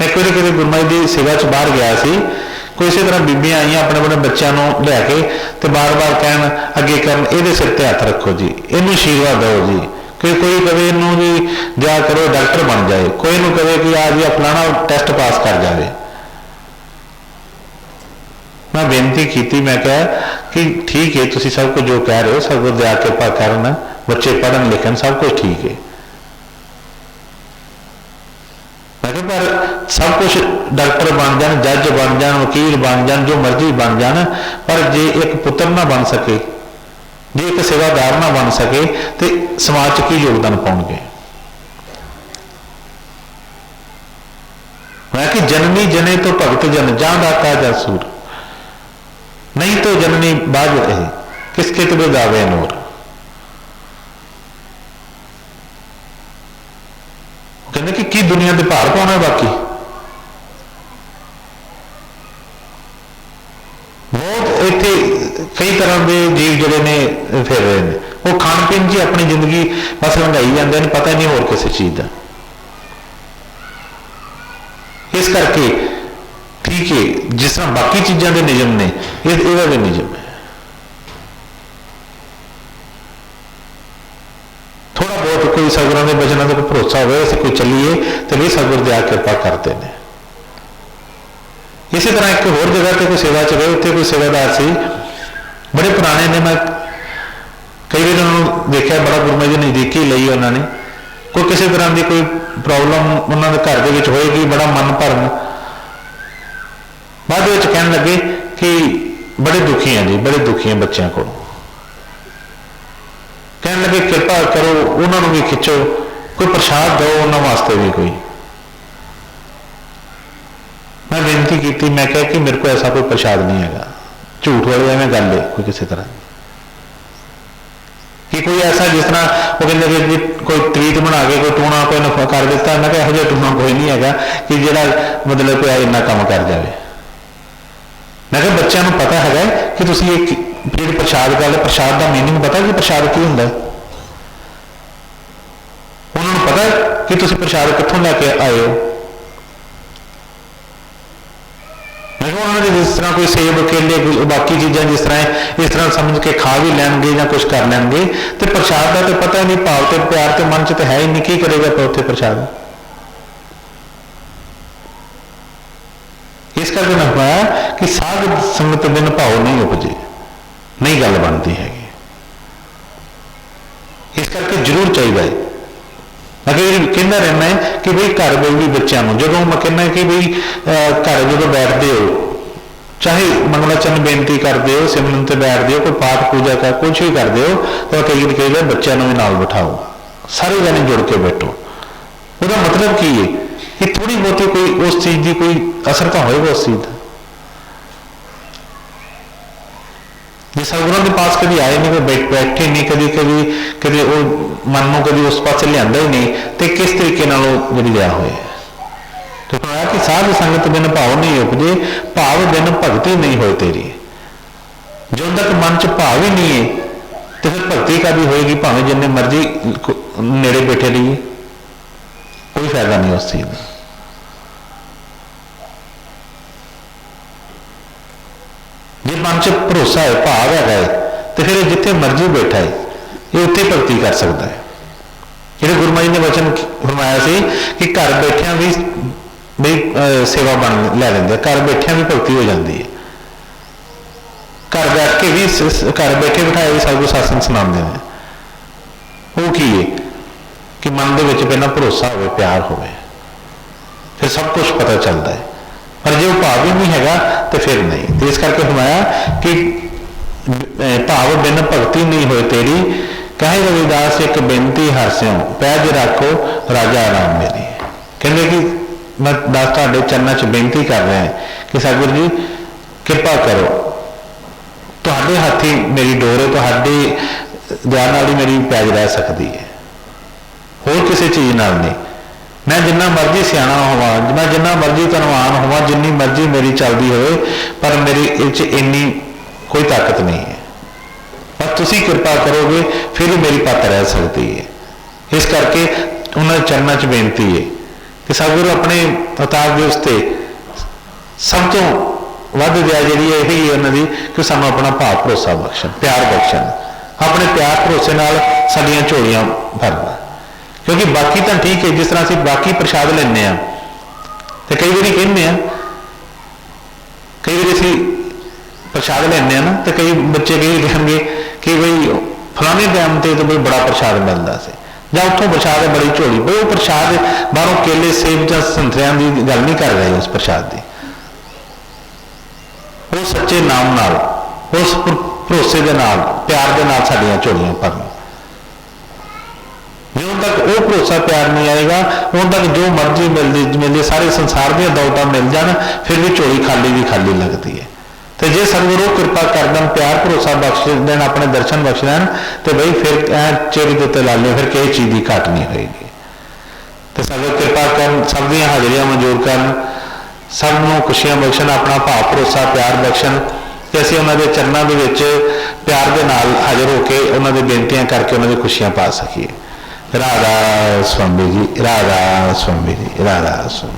मैं एक बार किसी गुरु महाराज की सेवा च बाहर गया सी, कोई इसी तरह बीबियां आईयां अपने अपने बच्चों को लैके तो बार बार कहन अगे करन ये सिर पर हथ रखो जी, इनू आशीर्वाद दो जी, कि कोई कहे इनू जी जा करो डॉक्टर बन जाए, कोई नू कहे कि आ जी फलाना टेस्ट पास कर जाए। मैं बेनती की, मैं कहा कि ठीक है तुसी सब कुछ जो कह रहे हो सतगुर दया कृपा करन, बच्चे पढ़न लिखन सब कुछ ठीक है, मैं कहा पर सब कुछ डॉक्टर बन जान, जज बन जान, वकील बन जान, जो मर्जी बन जान, पर जे एक पुत्र ना बन सके, जे एक सेवादार ना बन सके तो समाज की योगदान पाउणगे। मैं कि जननी जने तो भगत जन, जान दाता जासूर, नहीं तो जननी बाज रहे, किसके तुबे दावे नूर। कहते कि दुनिया के भार पाना बाकी बहुत इत्थे कई तरह के जीव जोड़े ने फिर रहे हैं, वो खान पीन जी अपनी जिंदगी बस लंघाई जाते हैं, पता नहीं होर किसी चीज का। इस करके ठीक है जिस तरह बाकी चीजों के नियम ने, यह भी नियम है। थोड़ा बहुत कोई सतगुरां के वचनों का भरोसा हो, असीं कोई चलीए तो भी सतगुर दया कृपा करते हैं। इसी तरह एक होर जगह पर कोई सेवा च गए, उत्थे कोई सेवादार सी बड़े पुराने ने, मैं कई बार उन्होंने देखा, बड़ा गुरु महाराज जी नज़दीकी लई उन्होंने, कोई किसी तरह की कोई प्रॉब्लम उन्होंने घर के विच होएगी, बड़ा मन भरन, बाद कहन लगे कि बड़े दुखी हैं जी, बड़े दुखी हैं बच्चों को, कहने लगे कृपा करो उन्होंने भी खिंचो, कोई प्रसाद दो उन्होंने वास्ते भी कोई। मैं बेनती की, मैं कहा कि मेरे को ऐसा कोई प्रसाद नहीं है, झूठ वाली एवं गल है कोई किसी तरह कि कोई ऐसा जिस तरह वो कहते कि कोई तवीत बना के कोई टूणा कोई नफा कर दिता, मैं कहा यह टूणा कोई नहीं है कि जो मतलब कोई इन्ना काम कर जाए। मैं कहा बच्चों को पता है कि तुम एक जो प्रसाद गल, प्रसाद का मीनिंग पता कि प्रसाद की होंगे, उन्होंने पता कि तुम प्रसाद कितों लैके आए हो। मैं कहा उन्होंने जिस तरह कोई सेब केले बाकी चीज़ा जिस तरह इस तरह समझ के खा भी लैनगे या कुछ कर लैनगे, तो प्रसाद का तो पता ही नहीं, भाव तो प्यार तो मन च तो है ही नहीं, की करेगा तो उत्थे प्रसाद। इस करके मैं पाया कि साध संगत बिन भाव नहीं उपजे, नहीं गल बनती हैगी। इस करके जरूर चाहिए, मैं कहना रहना है कि भाई घर भी बच्चों को जो मैं कहना कि भाई घर जो बैठते हो, चाहे मंगलाचरण बेनती करते हो, सिमरन से बैठते हो, कोई पाठ पूजा कर कुछ भी करते हो, तो कई बार कही बच्चों भी नाल बिठाओ, सारे जने जुड़ के बैठो। उसका मतलब की है कि थोड़ी बहुती कोई उस चीज़ की कोई असर तो होएगा उस चीज़ का। जे सतगुरां के पास कभी आए नहीं, कोई बैठे नहीं, कभी कभी कभी वो मन को कभी उस पास लिया ही नहीं, तो किस तरीके जी लिया हुए। तो कहा कि साध संगत बिन भाव नहीं उपजे, भाव बिन भगती नहीं होए तेरी। जो तक मन च भाव ही नहीं है तो फिर भगती का भी होएगी, भावें जिन्ने मर्जी नेड़े बैठे रहिए, कोई फायदा नहीं उस चीज का। जे मन च भरोसा है, भाव है, तो फिर जिथे मर्जी बैठा है ये उत्थे भगती कर सकता है। ਜਿਹੜੇ ਗੁਰੂ ਮਹਾਰਾਜ ਨੇ वचन फरमाया ਸੀ कि घर बैठिया भी बई सेवा बन लै लेंगे, घर बैठिया भी भगती हो जाती है, घर बैठ के भी घर बैठे बिठाए भी सब कुछ सत्संग सुनाते हैं। वो की है कि मन के विच पहला भरोसा हो, प्यार हो, फिर सब कुछ पता चलता है। पर जो भाव ही नहीं है तो फिर नहीं। तो इस करके फरमाया कि भाव बिन भगती नहीं होए तेरी, कहे रविदास एक बेनती हरस्यों पैज रखो राजा राम मेरी। कहते कि मैं दास तुहाडे चरणों च बेनती कर रहा है कि सतगुरु जी कृपा करो, तुहाडे हाथी मेरी डोर है, तुहाडे दया नाल ही मेरी पैज रह सकती है, होर किसी चीज़ नाल नहीं। मैं जिन्ना मर्जी सियाणा होवां, मैं जिन्ना मर्जी धनवान होवां, जिन्नी मर्जी मेरी चलती होवे, पर मेरी इच इन्नी कोई ताकत नहीं है, पर तुसी कृपा करोगे फिर ही मेरी पत रह सकती है। इस करके उन्होंने चरणों च बेनती है कि सतगुरु अपने अवतार दिवस ते सब तो वध दया जी यही है उन्होंने कि सानू अपना भाव भरोसा बख्शण, प्यार बख्शण, अपने प्यार भरोसे नाल साडियां झोलियां भरना। क्योंकि बाकी तो ठीक है, जिस तरह असीं बाकी प्रसाद लैंदे आ तो कई बार कहने कई बार असीं प्रसाद लैंदे ना तो कई बच्चे कही कहेंगे कि बई फलाने टाइम से तो बई बड़ा प्रसाद मिलता से, या उतों प्रसाद है बड़ी झोली, बई वो प्रसाद बाहरों केले सेब या संतरियां की गल नहीं कर रहे उस प्रसाद की। वो सच्चे नाम नाल, उस भरोसे के नाल, प्यार के नाल साडियां झोलियां भरन। जो तक वो भरोसा प्यार नहीं आएगा उन तक जो मर्जी मिलती सारे संसार दी दौलतां मिल जान फिर भी झोली खाली की खाली लगती है। तो जे सतगुरु कृपा कर दें, प्यार भरोसा बख्श दें, अपने दर्शन बख्श दें, तो बई फिर चेहरे के उत्ते ला लियो, फिर किसी चीज़ की घाट नहीं होएगी। तो सतगुरु कृपा कर, सब दी हाजिरियां मंजूर कर, सबनों खुशियां बख्शन, अपना भाव भरोसा प्यार बख्शन, तो असीं उन्होंने चरणों के विच प्यार के नाल हाजिर होकर उन्होंने बेनतियां करके उन्होंने खुशियां पा सकीए। राधा स्वामी जी, राधा स्वामी जी, राधा स्वामी।